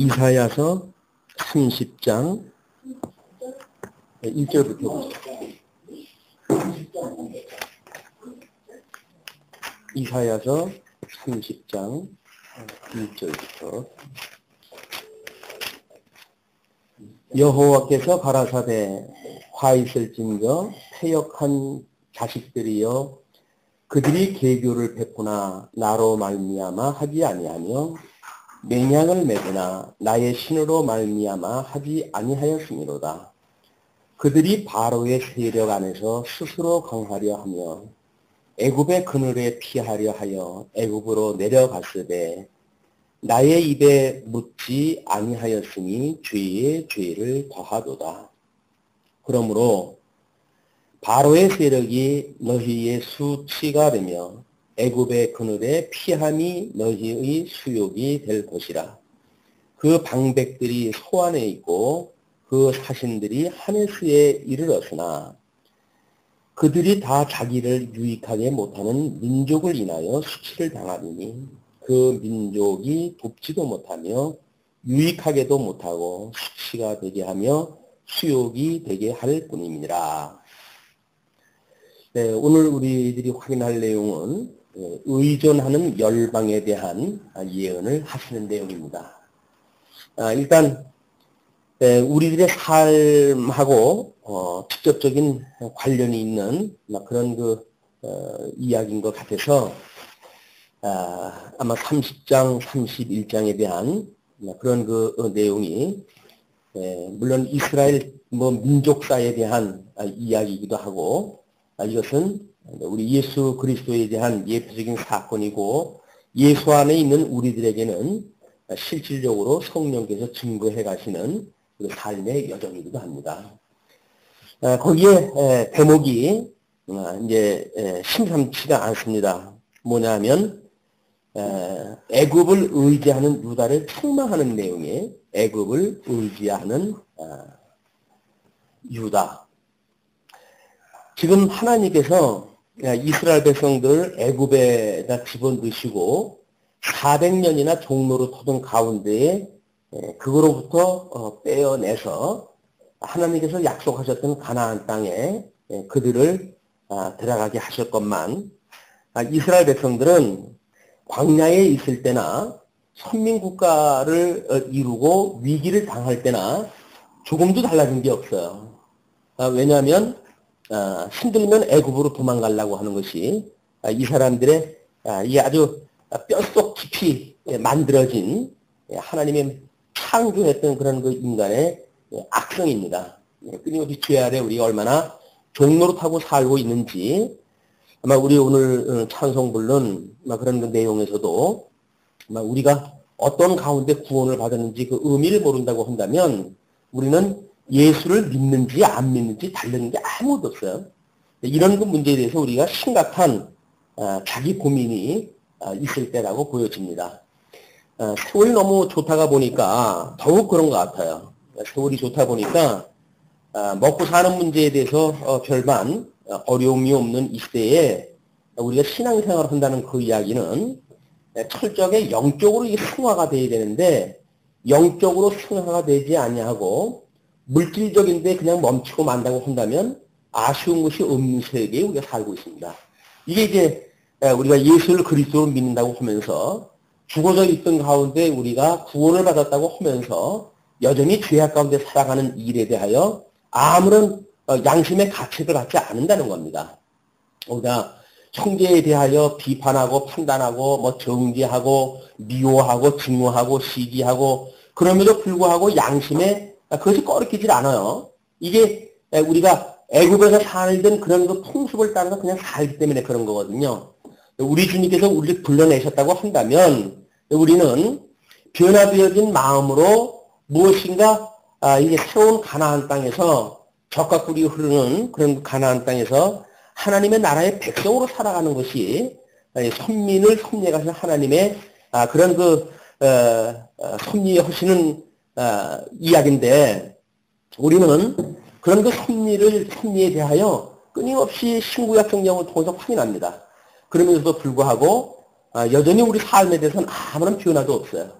이사야서 30장 1절부터 보시죠. 이사야서 30장 1절부터 여호와께서 가라사대 화 있을진저 패역한 자식들이여 그들이 계교를 베푸나 나로 말미암아 하지 아니하며 맹약을 맺으나 나의 신으로 말미암아 하지 아니하였음이로다. 그들이 바로의 세력 안에서 스스로 강하려 하며 애굽의 그늘에 피하려 하여 애굽으로 내려갔으되 나의 입에 묻지 아니하였으니 죄에 죄를 더하도다. 그러므로 바로의 세력이 너희의 수치가 되며 애굽의 그늘에 피함이 너희의 수욕이 될 것이라. 그 방백들이 소안에 있고 그 사신들이 하네스에 이르렀으나 그들이 다 자기를 유익하게 못하는 민족을 인하여 수치를 당하리니 그 민족이 돕지도 못하며 유익하게도 못하고 수치가 되게 하며 수욕이 되게 할 뿐입니다. 네, 오늘 우리들이 확인할 내용은 의존하는 열방에 대한 예언을 하시는 내용입니다. 일단 우리들의 삶하고 직접적인 관련이 있는 그런 이야기인 것 같아서 아마 30장, 31장에 대한 그런 내용이 물론 이스라엘 민족사에 대한 이야기이기도 하고 이것은 우리 예수 그리스도에 대한 예표적인 사건이고 예수 안에 있는 우리들에게는 실질적으로 성령께서 증거해 가시는 그 삶의 여정이기도 합니다. 거기에 대목이 이제 심상치가 않습니다. 뭐냐면 애굽을 의지하는 유다를 책망하는 내용의 애굽을 의지하는 유다. 지금 하나님께서 이스라엘 백성들을 애굽에다 집어넣으시고 400년이나 종로로 터둔 가운데에 그거로부터 빼어내서 하나님께서 약속하셨던 가나안 땅에 그들을 들어가게 하셨건만 이스라엘 백성들은 광야에 있을 때나 선민국가를 이루고 위기를 당할 때나 조금도 달라진 게 없어요. 왜냐하면 힘들면 애굽으로 도망가려고 하는 것이 이 사람들의 이 아주 뼛속 깊이 만들어진 하나님의 창조했던 그런 인간의 악성입니다. 끊임없이 죄 아래 우리가 얼마나 종노릇하고 살고 있는지 아마 우리 오늘 찬송 부른 그런 내용에서도 아마 우리가 어떤 가운데 구원을 받았는지 그 의미를 모른다고 한다면 우리는 예수를 믿는지 안 믿는지 다른 게 아무것도 없어요. 이런 문제에 대해서 우리가 심각한 자기 고민이 있을 때라고 보여집니다. 세월이 너무 좋다가 보니까 더욱 그런 것 같아요. 세월이 좋다 보니까 먹고 사는 문제에 대해서 별반 어려움이 없는 이 시대에 우리가 신앙생활을 한다는 그 이야기는 철저하게 영적으로 이게 승화가 돼야 되는데 영적으로 승화가 되지 아니하고 물질적인데 그냥 멈추고 만다고 한다면 아쉬운 것이 없는 세계에 우리가 살고 있습니다. 이게 이제 우리가 예수를 그리스도로 믿는다고 하면서 죽어져 있던 가운데 우리가 구원을 받았다고 하면서 여전히 죄악 가운데 살아가는 일에 대하여 아무런 양심의 가책을 갖지 않는다는 겁니다. 우리가 형제에 대하여 비판하고 판단하고 정죄하고 미워하고 증오하고 시기하고 그럼에도 불구하고 양심에 그것이 꺼리키질 않아요. 이게 우리가 애굽에서 살던 그런 풍습을 따라서 그냥 살기 때문에 그런 거거든요. 우리 주님께서 우리를 불러내셨다고 한다면 우리는 변화되어진 마음으로 무엇인가 이게 새로운 가나안 땅에서 젖과 꿀이 흐르는 그런 가나안 땅에서 하나님의 나라의 백성으로 살아가는 것이 선민을 섭리하시는 하나님의 그런 섭리하시는 이야기인데 우리는 그런 섭리에 대하여 끊임없이 신구약 성경을 통해서 확인합니다. 그러면서도 불구하고 여전히 우리 삶에 대해서는 아무런 변화도 없어요.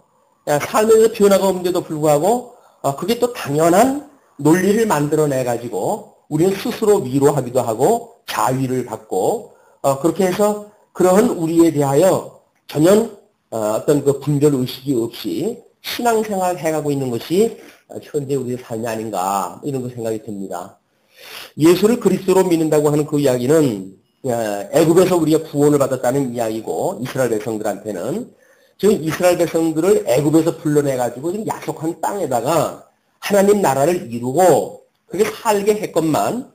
삶에서 변화가 없는데도 불구하고 그게 또 당연한 논리를 만들어내가지고 우리는 스스로 위로하기도 하고 자위를 받고 그렇게 해서 그러한 우리에 대하여 전혀 어떤 그 분별 의식이 없이 신앙생활을 해가고 있는 것이 현재 우리의 삶이 아닌가 이런 거 생각이 듭니다. 예수를 그리스도로 믿는다고 하는 그 이야기는 애굽에서 우리가 구원을 받았다는 이야기고 이스라엘 백성들한테는 지금 이스라엘 백성들을 애굽에서 불러내가지고 지금 약속한 땅에다가 하나님 나라를 이루고 그렇게 살게 했건만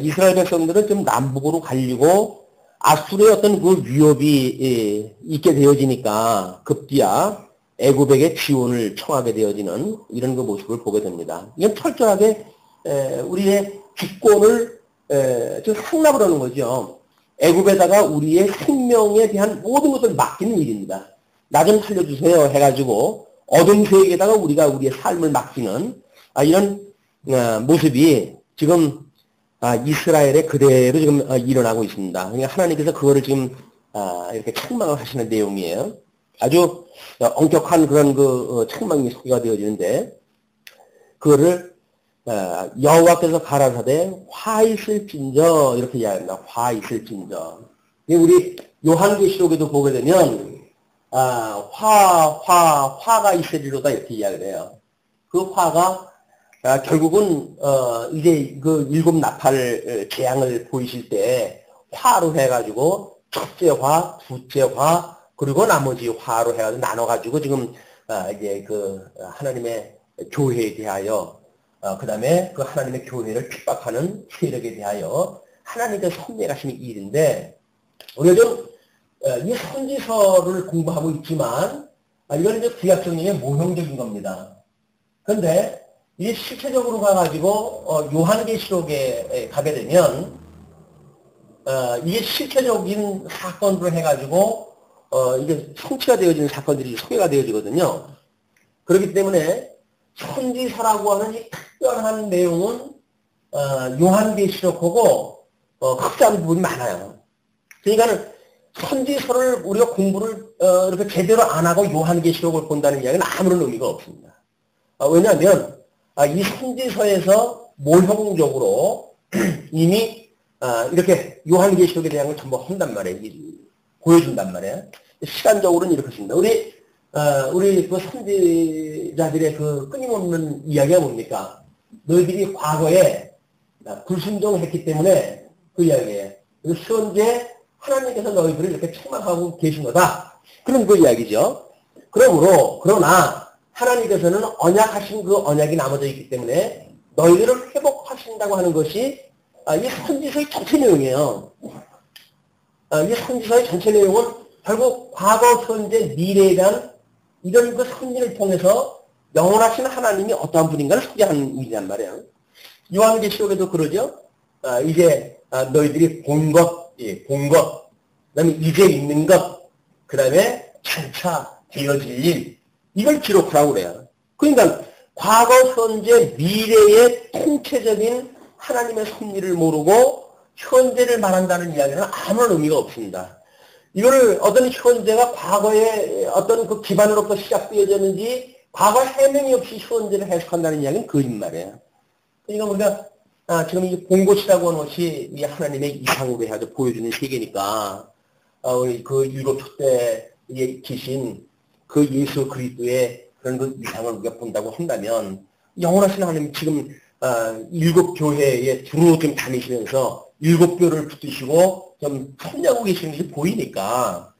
이스라엘 백성들은 좀 남북으로 갈리고 아수르의 어떤 그 위협이 있게 되어지니까 급기야 애굽에게 지원을 청하게 되어지는 이런 그 모습을 보게 됩니다. 이건 철저하게 우리의 주권을 좀 상납을 하는 거죠. 애굽에다가 우리의 생명에 대한 모든 것을 맡기는 일입니다. 나 좀 살려주세요 해가지고 어둠 세계에다가 우리가 우리의 삶을 맡기는 이런 모습이 지금 이스라엘에 그대로 지금 일어나고 있습니다. 그러니까 하나님께서 그거를 지금 이렇게 책망을 하시는 내용이에요. 아주 엄격한 그런 그 책망이 소개가 되어지는데 그거를 여호와께서 가라사대 화 있을진저 이렇게 이야기합니다. 화 있을진저. 우리 요한계시록에도 보게 되면 화가 있으리로다 이렇게 이야기를 해요. 그 화가 결국은 이제 그 일곱 나팔 재앙을 보이실 때 화로 해가지고 첫째 화, 둘째 화, 그리고 나머지 화로 해가지고 나눠가지고 지금 이제 그 하나님의 교회에 대하여 그 다음에 그 하나님의 교회를 핍박하는 세력에 대하여 하나님께서 섭리하시는 일인데 우리가 좀 이 선지서를 공부하고 있지만 이건 이제 구약성경의 모형적인 겁니다. 그런데 이게 실체적으로 가가지고 요한계시록에 가게 되면 이게 실체적인 사건으로 해가지고 이게 성취가 되어지는 사건들이 소개가 되어지거든요. 그렇기 때문에 선지서라고 하는 이 특별한 내용은 요한계시록하고 흡사한 부분이 많아요. 그러니까는 선지서를 우리가 공부를 이렇게 제대로 안 하고 요한계시록을 본다는 이야기는 아무런 의미가 없습니다. 왜냐하면 이 선지서에서 모형적으로 이미 이렇게 요한계시록에 대한 걸 전부 한단 말이에요. 보여준단 말이에요. 시간적으로는 이렇게 있습니다. 우리 그 선지자들의 그 끊임없는 이야기가 뭡니까? 너희들이 과거에 불순종했기 때문에 그 이야기예요. 현재 하나님께서 너희들을 이렇게 책망하고 계신 거다. 그런 그 이야기죠. 그러나 하나님께서는 언약하신 그 언약이 남아져 있기 때문에 너희들을 회복하신다고 하는 것이 이 선지서의 전체 내용이에요. 이 선지서의 전체 내용은 결국 과거, 현재, 미래에 대한 이런 그 선지를 통해서 영원하신 하나님이 어떠한 분인가를 소개하는 일이란 말이에요. 요한계시록에도 그러죠. 이제 너희들이 본 것, 그 다음에 이제 있는 것, 그 다음에 장차 되어질 일, 이걸 기록하라고 그래요. 그러니까 과거, 현재, 미래의 통체적인 하나님의 섭리를 모르고 현재를 말한다는 이야기는 아무런 의미가 없습니다. 이거를 어떤 현재가 과거의 어떤 그 기반으로부터 시작되어졌는지 과거 해명이 없이 현재를 해석한다는 이야기는 거짓말이에요. 그러니까 우리가 지금 이 본것이라고 하는 것이 이 하나님의 이상으로 해서 보여주는 세계니까 우리 그 일곱 촛대에 계신 그 예수 그리스도의 그런 그 이상을 우리가 본다고 한다면 영원하신 하나님 지금 일곱 교회에 주로 좀 다니시면서 일곱 교를 붙드시고 좀 섭리하고 계시는 것이 보이니까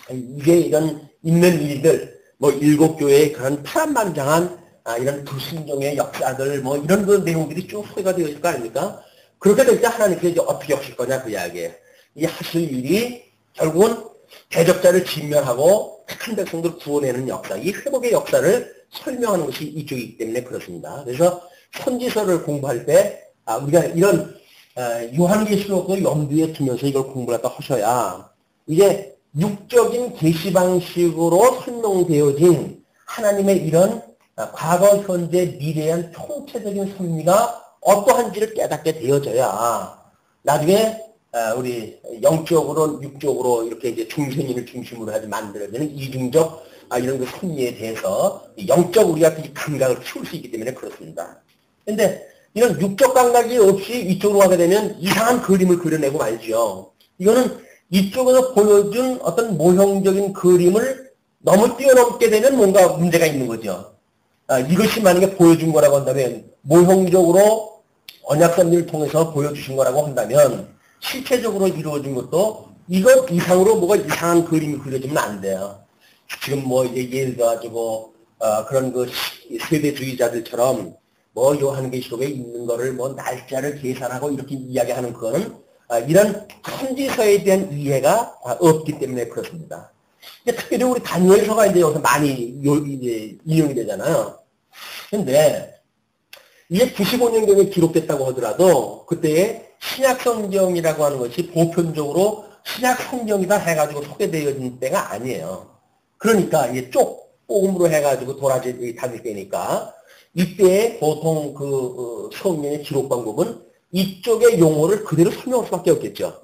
이게 이런 있는 일들 뭐 일곱 교회의 그런 파란만장한 이런 불순종의 역사들 뭐 이런 그 내용들이 쭉 소개가 되어 있을 거 아닙니까? 그렇게 될 때 하나님께서 이제 어떻게 하실 거냐 그 이야기예요. 이 하실 일이 결국은 대적자를 진멸하고 착한 백성들을 구원하는 역사, 이 회복의 역사를 설명하는 것이 이쪽이기 때문에 그렇습니다. 그래서 선지서를 공부할 때 우리가 이런 요한계시록을 염두에 두면서 이걸 공부를 갖다 하셔야 이제 육적인 계시 방식으로 설명되어진 하나님의 이런 과거, 현재, 미래한 총체적인 섭리가 어떠한지를 깨닫게 되어져야 나중에 우리 영적으로, 육적으로 이렇게 이제 중생인을 중심으로 해서 만들어지는 이중적 이런 그 섭리에 대해서 영적 우리가 그 감각을 키울 수 있기 때문에 그렇습니다. 근데 이런 육적 감각이 없이 이쪽으로 가게 되면 이상한 그림을 그려내고 말죠. 이거는 이쪽에서 보여준 어떤 모형적인 그림을 너무 뛰어넘게 되면 뭔가 문제가 있는 거죠. 이것이 만약에 보여준 거라고 한다면, 모형적으로 언약선을 통해서 보여주신 거라고 한다면, 실체적으로 이루어진 것도 이것 이상으로 뭐가 이상한 그림이 그려지면 안 돼요. 지금 뭐 이제 예를 들어가지고, 그런 그 세대주의자들처럼 뭐 요한계시록에 있는 거를 뭐 날짜를 계산하고 이렇게 이야기하는 그거는 이런 선지서에 대한 이해가 없기 때문에 그렇습니다. 특별히 우리 다니엘서가 이제 여기서 많이 이제 인용이 되잖아요. 근데 이게 95년경에 기록됐다고 하더라도 그때의 신약 성경이라고 하는 것이 보편적으로 신약 성경이다 해가지고 소개되어진 때가 아니에요. 그러니까 이게 쪽복음으로 해가지고 도라지 다닐 때니까 이때 보통 그 성경의 기록 방법은 이쪽의 용어를 그대로 설명할 수밖에 없겠죠.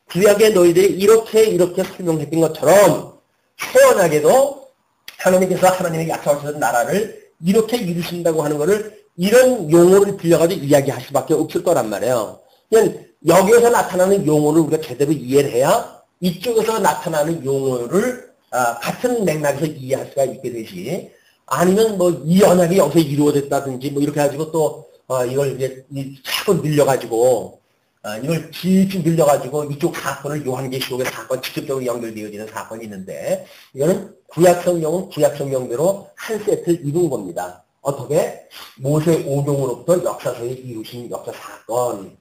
구약에 너희들이 이렇게 설명했던 것처럼 태어나게도 하나님께서 하나님의 약속하셨던 나라를 이렇게 이루신다고 하는 것을 이런 용어를 빌려가지고 이야기할 수밖에 없을 거란 말이에요. 그냥 여기에서 나타나는 용어를 우리가 제대로 이해를 해야 이쪽에서 나타나는 용어를 같은 맥락에서 이해할 수가 있게 되지. 아니면 뭐 이 언약이 여기서 이루어졌다든지 뭐 이렇게 해가지고 또 이걸 이제 자꾸 늘려가지고 이걸 깊이 늘려가지고 이쪽 사건을 요한계시록의 사건 직접적으로 연결되어지는 사건이 있는데 이거는 구약성경은 구약성경대로 한 세트를 이룬 겁니다. 어떻게? 모세 오경으로부터 역사서에 이루신 역사 사건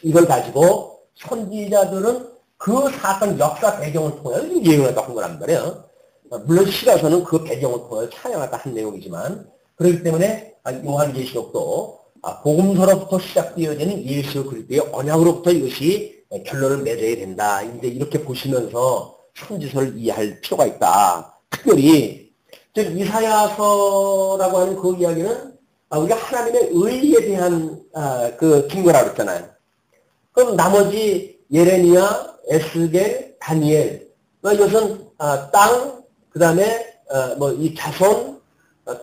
이걸 가지고 선지자들은 그 사건 역사 배경을 통해서 예언을 한 거란 말이에요. 물론 시가서는 그 배경을 통해서 찬양하다 한 내용이지만 그렇기 때문에 요한계시록도 복음서로부터 시작되어지는 예수 그리스도의 언약으로부터 이것이 결론을 맺어야 된다. 이제 이렇게 보시면서 선지서를 이해할 필요가 있다. 특별히 즉 이사야서라고 하는 그 이야기는 우리가 하나님의 의리에 대한 그 증거라고 했잖아요. 그럼 나머지 예레미야, 에스겔, 다니엘 이것은 땅, 그 다음에 뭐 이 자손,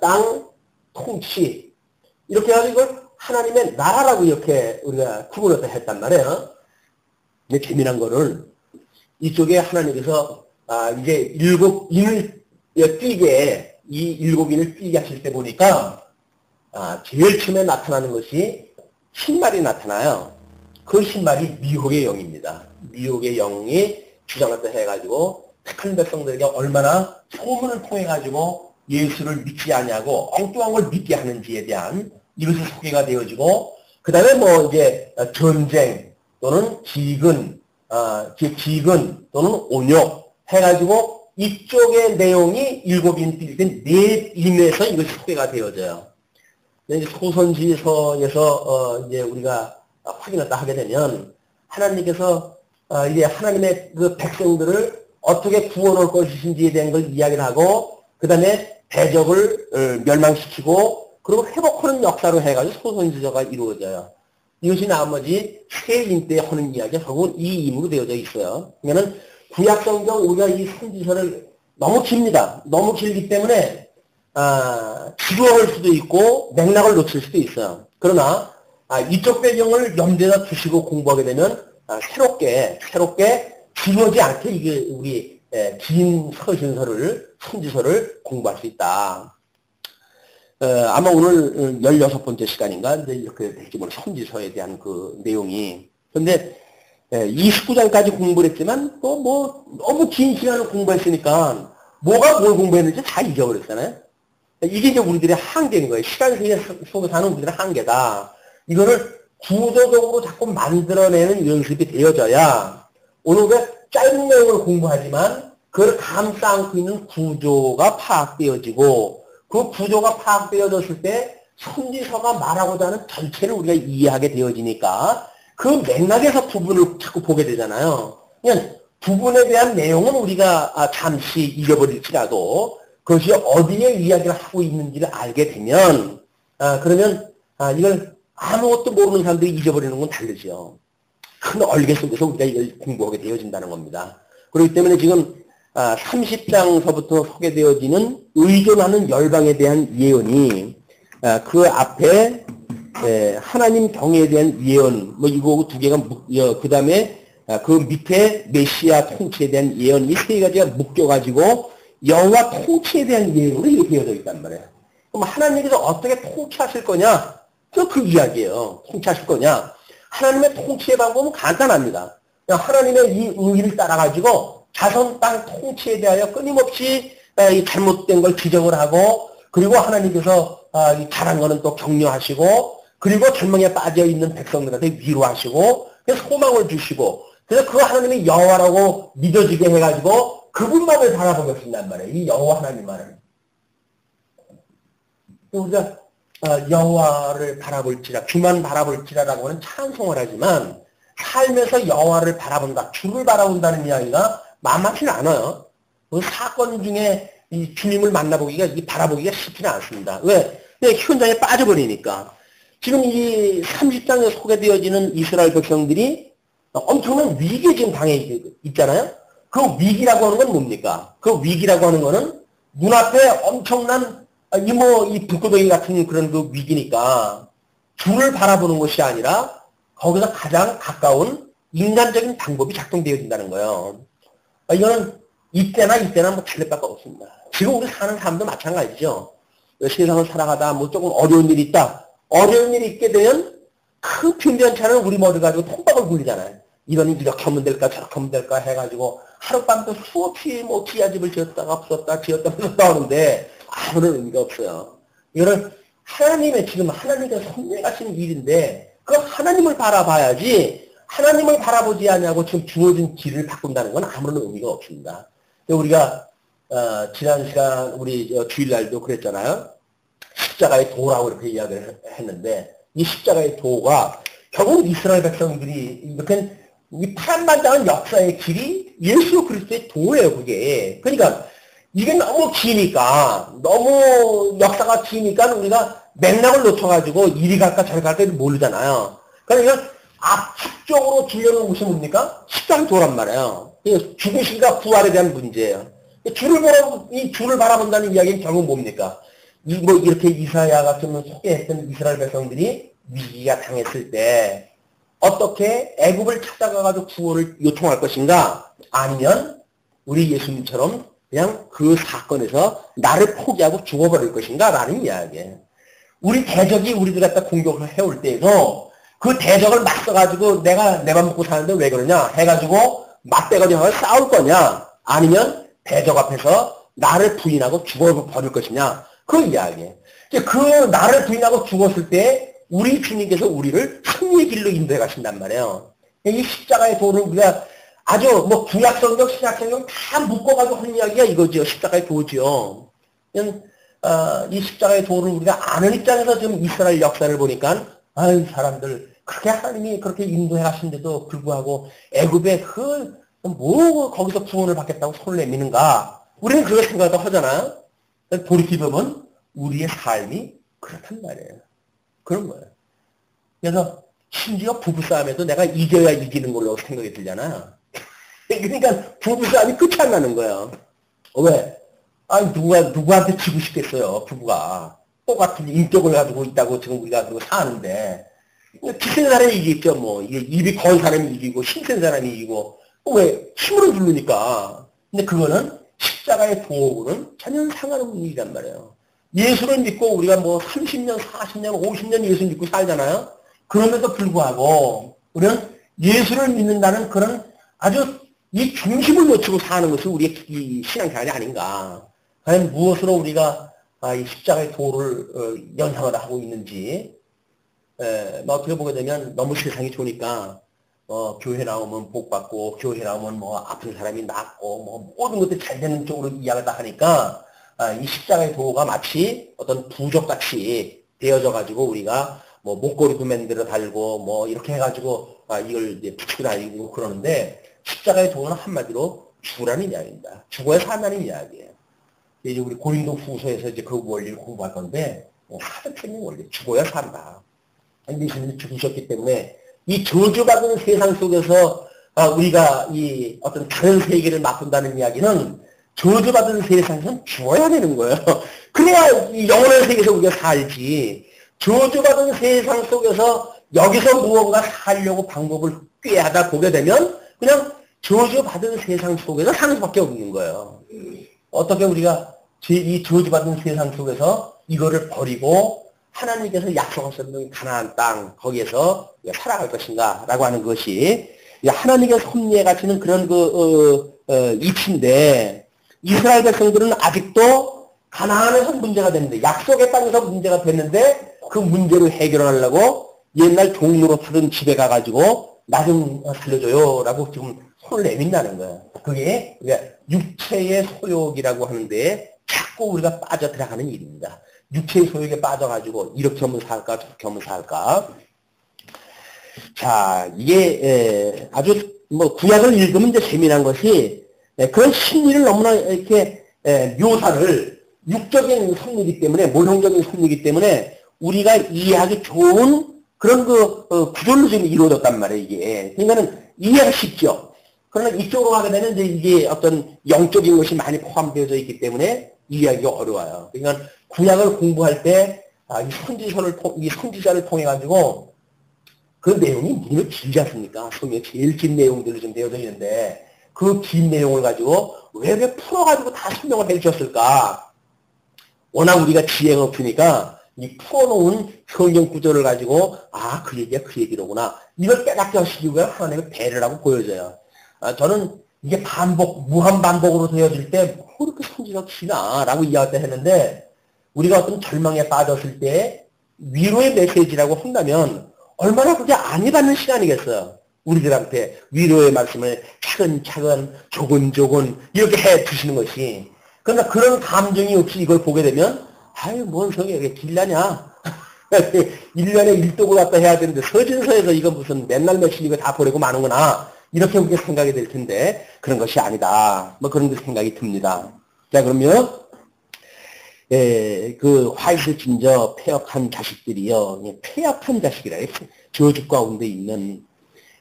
땅, 통치 이렇게 해서 이걸 하나님의 나라라고 이렇게 우리가 구분해서 했단 말이에요. 근데 재미난 거는 이쪽에 하나님께서 이제 일곱 인을 뛰게 이 일곱 인을 뛰게 하실 때 보니까 제일 처음에 나타나는 것이 신발이 나타나요. 그 신발이 미혹의 영입니다. 미혹의 영이 주장을 해가지고 택한 백성들에게 얼마나 소문을 통해 가지고 예수를 믿지 않냐고 엉뚱한 걸 믿게 하는지에 대한 이것이 소개가 되어지고 그 다음에 뭐 이제 전쟁 또는 기근 또는 온욕 해가지고 이쪽의 내용이 일곱인 네 인에서 이것이 소개가 되어져요. 이제 소선지서에서 이제 우리가 확인을 하게 되면 하나님께서 이제 하나님의 그 백성들을 어떻게 구원할 것인지에 대한 걸 이야기를 하고 그 다음에 대적을 멸망시키고 그리고 회복하는 역사로 해가지고 소선지서가 이루어져요. 이것이 나머지 세인 때 하는 이야기가 결국은 이 임으로 되어져 있어요. 그러면 구약성경 우리가 이 선지서를 너무 깁니다. 너무 길기 때문에 지루할 수도 있고 맥락을 놓칠 수도 있어요. 그러나 이쪽 배경을 염두에다 두시고 공부하게 되면 새롭게 지루하지 않게 이게 우리 긴 선지서를 공부할 수 있다. 아마 오늘 16번째 시간인가 이렇게 될지 모르 선지서에 대한 그 내용이. 그런데 29장까지 공부를 했지만 또 뭐 너무 긴 시간을 공부했으니까 뭐가 뭘 공부했는지 다 잊어버렸잖아요. 이게 이제 우리들의 한계인 거예요. 시간 속에 사는 우리들의 한계다. 이거를 구조적으로 자꾸 만들어내는 연습이 되어져야 오늘 우리가 짧은 내용을 공부하지만 그걸 감싸 안고 있는 구조가 파악되어지고 그 구조가 파악되어졌을 때 선지서가 말하고자 하는 전체를 우리가 이해하게 되어지니까 그 맥락에서 부분을 자꾸 보게 되잖아요. 그냥 부분에 대한 내용은 우리가 잠시 잊어버릴지라도 그것이 어디에 이야기를 하고 있는지를 알게 되면 그러면 이걸 아무것도 모르는 사람들이 잊어버리는 건 다르죠. 큰 얼개 속에서 우리가 이걸 공부하게 되어진다는 겁니다. 그렇기 때문에 지금 30장서부터 소개되어지는 의존하는 열방에 대한 예언이 그 앞에 하나님 경에 대한 예언 뭐 이거 두 개가 그 다음에 그 밑에 메시아 통치에 대한 예언 이 세 가지가 묶여가지고 여호와 통치에 대한 예언으로 이렇게 되어져 있단 말이에요. 그럼 하나님께서 어떻게 통치하실 거냐? 그 이야기예요. 통치하실 거냐? 하나님의 통치의 방법은 간단합니다. 하나님의 이 의를 따라가지고 자선 땅 통치에 대하여 끊임없이 잘못된 걸 지적을 하고 그리고 하나님께서 잘한 거는 또 격려하시고 그리고 절망에 빠져있는 백성들한테 위로하시고 소망을 주시고 그래서 그 하나님이 여호와라고 믿어지게 해가지고 그분만을 바라보고 있단 말이에요. 이 여호와 하나님만을. 우리가 여호와를 바라볼지라 주만 바라볼지라라고 하는 찬송을 하지만 삶에서 여호와를 바라본다. 주를 바라본다는 이야기가 만만치는 않아요. 그 사건 중에 이 주님을 만나보기가 바라보기가 쉽지는 않습니다. 왜? 현장에 빠져버리니까. 지금 이 30장에 소개되어지는 이스라엘 백성들이 엄청난 위기에 지금 당해 있잖아요. 그 위기라고 하는 건 뭡니까? 그 위기라고 하는 거는 눈앞에 엄청난 이 불구덩이 같은 그런 그 위기니까 주를 바라보는 것이 아니라 거기서 가장 가까운 인간적인 방법이 작동되어진다는 거예요. 이거는 이때나 뭐 다를 바가 없습니다. 지금 우리 사는 사람도 마찬가지죠. 세상을 살아가다 뭐 조금 어려운 일이 있다. 어려운 일이 있게 되면 큰 변변치 않은 우리 머리 가지고 통박을 굴리잖아요. 이런 일 이렇게 하면 될까 저렇게 하면 될까 해가지고 하룻밤도 수없이 뭐 지하집을 지었다가 없었다 지었다 없었다 하는데 아무런 의미가 없어요. 이거는 하나님의 지금 하나님께서 선택하시는 일인데 그 하나님을 바라봐야지 하나님을 바라보지 않냐고 지금 주어진 길을 바꾼다는 건 아무런 의미가 없습니다. 우리가 지난 시간 우리 주일날도 그랬잖아요. 십자가의 도라고 이렇게 이야기를 했는데 이 십자가의 도가 결국 이스라엘 백성들이 이렇게 이 파란만장한 역사의 길이 예수 그리스도의 도예요. 그게. 그러니까 이게 너무 기니까 너무 역사가 기니까 우리가 맥락을 놓쳐가지고 이리 갈까 저리 갈까 모르잖아요. 그러니까 앞쪽으로 주려는 것이 뭡니까? 십자가의 도란 말이에요. 죽으시기가 부활에 대한 문제예요. 이 주를 바라본다는 이야기는 결국 뭡니까? 뭐 이렇게 이사야가 좀 소개했던 이스라엘 백성들이 위기가 당했을 때 어떻게 애굽을 찾아가가지고 구원을 요청할 것인가? 아니면 우리 예수님처럼 그냥 그 사건에서 나를 포기하고 죽어버릴 것인가? 라는 이야기예요. 우리 대적이 우리들 갖다 공격을 해올 때에도 그 대적을 맞서가지고 내가 내 맘 먹고 사는데 왜 그러냐? 해가지고 맞대가지고 싸울 거냐? 아니면 대적 앞에서 나를 부인하고 죽어버릴 것이냐? 그 이야기예요. 그 나를 부인하고 죽었을 때 우리 주님께서 우리를 승리의 길로 인도해 가신단 말이에요. 이 십자가의 도를 우리가 아주 뭐 구약성경, 신약성경 다 묶어가지고 하는 이야기가 이거죠. 십자가의 도죠. 그냥 이 십자가의 도를 우리가 아는 입장에서 지금 이스라엘 역사를 보니까 아유 사람들 그렇게 하나님이 그렇게 인도해 가신데도 불구하고 애굽에 뭐 거기서 구원을 받겠다고 손을 내미는가? 우리는 그걸 생각도 하잖아요. 돌이켜보면 우리의 삶이 그렇단 말이에요. 그런 거예요. 그래서 심지어 부부싸움에도 내가 이겨야 이기는 걸로 생각이 들잖아. 그러니까 부부싸움이 끝이 안 나는 거예요. 왜? 아니 누구한테 지고 싶겠어요. 부부가. 똑같은 인격을 가지고 있다고 지금 우리가 그러고 사는데 기센 사람이 이기겠죠. 뭐 이게 입이 건 사람이 이기고 힘센 사람이 이기고 왜? 힘으로 누르니까. 근데 그거는 십자가의 도구는 전혀 상관없는 일이란 말이에요. 예수를 믿고 우리가 뭐 30년, 40년, 50년 예수 믿고 살잖아요. 그럼에도 불구하고 우리는 예수를 믿는다는 그런 아주 이 중심을 놓치고 사는 것이 우리의 이 신앙생활이 아닌가. 과연 무엇으로 우리가 이 십자가의 도를 연상을 하고 있는지 뭐 어떻게 보게 되면 너무 세상이 좋으니까 교회 나오면 복 받고 교회 나오면 뭐 아픈 사람이 낫고 뭐 모든 것들이 잘 되는 쪽으로 이야기를 다 하니까 이 십자가의 도가 마치 어떤 부적같이 되어져 가지고 우리가 뭐 목걸이도 만들어 달고 뭐 이렇게 해가지고 이걸 이제 붙이고 다니고 그러는데 십자가의 도는 한마디로 죽으라는 이야기입니다. 죽어야 산다는 이야기예요. 이제 우리 고린도 후서에서 이제 그 원리를 공부할 건데 하도 틀린 원리 죽어야 산다. 예수님이 죽으셨기 때문에 이 저주받은 세상 속에서 우리가 이 어떤 다른 세계를 맛본다는 이야기는 저주받은 세상에서는 죽어야 되는 거예요. 그래야 이 영원한 세계에서 우리가 살지. 저주받은 세상 속에서 여기서 무언가 살려고 방법을 꾀하다 보게 되면 그냥 저주받은 세상 속에서 사는 수밖에 없는 거예요. 어떻게 우리가 이 저주받은 세상 속에서 이거를 버리고 하나님께서 약속하셨던 가나안 땅 거기에서 살아갈 것인가 라고 하는 것이 하나님의 섭리에 갇히는 그런 이치인데 이스라엘 백성들은 아직도 가나안에서 문제가 됐는데 약속의 땅에서 문제가 됐는데 그 문제를 해결하려고 옛날 종로로 살던 집에 가가지고 나 좀 살려줘요 라고 지금 손을 내민다는 거예요. 그게 육체의 소욕이라고 하는데 자꾸 우리가 빠져 들어가는 일입니다. 육체의 소욕에 빠져가지고 이렇게 하면 살까 저렇게 하면 살까. 자, 이게 아주 구약을 읽으면 이제 재미난 것이 그런 심리를 너무나 이렇게 묘사를 육적인 섭리이기 때문에 모형적인 섭리이기 때문에 우리가 이해하기 좋은 그런 구조로 지금 이루어졌단 말이에요, 이게. 그러니까는 이해가 쉽죠. 그러나 이쪽으로 가게 되면 이제 이게 어떤 영적인 것이 많이 포함되어져 있기 때문에 이해하기가 어려워요. 그러니까 구약을 공부할 때, 이 선지자를 통해가지고 그 내용이 너무 길지 않습니까? 성경에 제일 긴 내용들로 좀 되어져 있는데 그 긴 내용을 가지고 왜 이렇게 풀어가지고 다 설명을 해 주셨을까? 워낙 우리가 지혜가 없으니까 이 풀어놓은 성경 구조를 가지고 그 얘기가 그 얘기로구나. 이걸 깨닫게 하시기 위해 하나님의 배려라고 보여져요. 저는 이게 무한 반복으로 되어질 때 뭐 이렇게 성지가 기나 라고 이해할 때 했는데 우리가 어떤 절망에 빠졌을 때 위로의 메시지라고 한다면 얼마나 그게 안이 받는 시간이겠어요. 우리들한테 위로의 말씀을 차근차근 조근조근 이렇게 해 주시는 것이. 그러나 그런 감정이 없이 이걸 보게 되면 뭔 성이 이게 길라냐. 1년에 1독을 갖다 해야 되는데 서진서에서 이거 무슨 맨날 며칠 이거 다 보내고 마는구나. 이렇게 우리가 생각이 될 텐데 그런 것이 아니다. 그런 생각이 듭니다. 자, 그러면 그 화이트 진저 폐역한 자식들이요. 폐역한 자식이라 저주 가운데 있는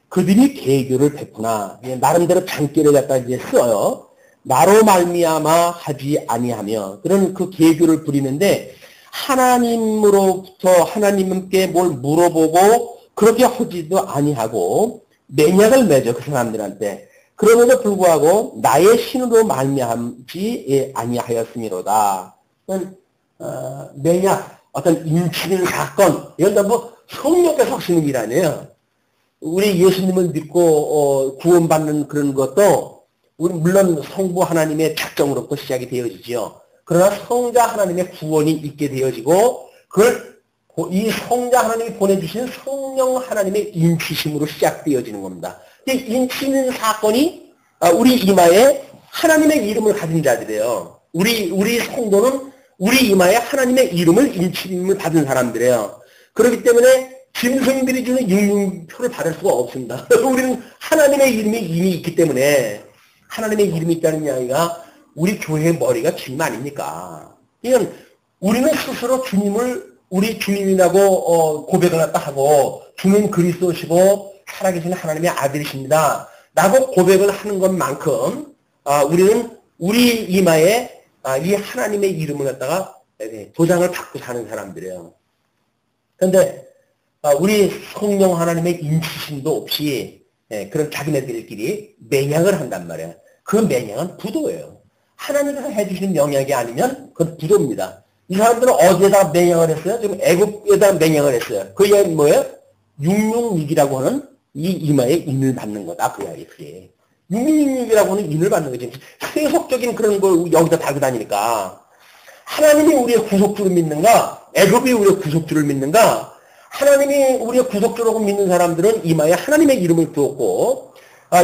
그들이 계교를 베푸나 나름대로 장기를 갖다 이제 써요. 나로 말미암아 하지 아니하며 그런 그 계교를 부리는데 하나님으로부터 하나님께 뭘 물어보고 그렇게 하지도 아니하고 맹약을 맺어 그 사람들한테. 그럼에도 불구하고 나의 신으로 말미암지 아니하였음이로다. 맹약, 어떤 인치는 사건, 이건 다 성령께서 하시는 일 아니에요. 우리 예수님을 믿고 구원받는 그런 것도 우리 물론 성부 하나님의 작정으로부터 시작이 되어지죠. 그러나 성자 하나님의 구원이 있게 되어지고 그걸 이 성자 하나님이 보내주신 성령 하나님의 인치심으로 시작되어지는 겁니다. 이 인치는 사건이 우리 이마에 하나님의 이름을 가진 자들이에요. 우리 성도는 우리 이마에 하나님의 이름을 인치심을 받은 사람들이에요. 그렇기 때문에 짐승들이 주는 육륜표를 받을 수가 없습니다. 우리는 하나님의 이름이 이미 있기 때문에 하나님의 이름이 있다는 이야기가 우리 교회의 머리가 주님 아닙니까? 이건 우리는 스스로 주님을 우리 주님이라고 고백을 했다 하고 주님 그리스도시고 살아계신 하나님의 아들이십니다. 라고 고백을 하는 것만큼 우리는 우리 이마에 이 하나님의 이름을 갖다가 도장을 받고 사는 사람들이에요. 그런데 우리 성령 하나님의 인치심도 없이 그런 자기네들끼리 맹약을 한단 말이에요. 그 맹약은 부도예요. 하나님께서 해주시는 명약이 아니면 그건 부도입니다. 이 사람들은 어디에다 맹약을 했어요? 지금 애국에다 맹약을 했어요. 그 이야기는 뭐예요? 666이라고 하는 이 이마에 인을 받는 거다. 그 이야기 그게. 666이라고 하는 인을 받는 거지. 세속적인 그런 걸 여기다 달고 다니니까 하나님이 우리의 구속주를 믿는가? 애굽이 우리의 구속주를 믿는가? 하나님이 우리의 구속주라고 믿는 사람들은 이마에 하나님의 이름을 두었고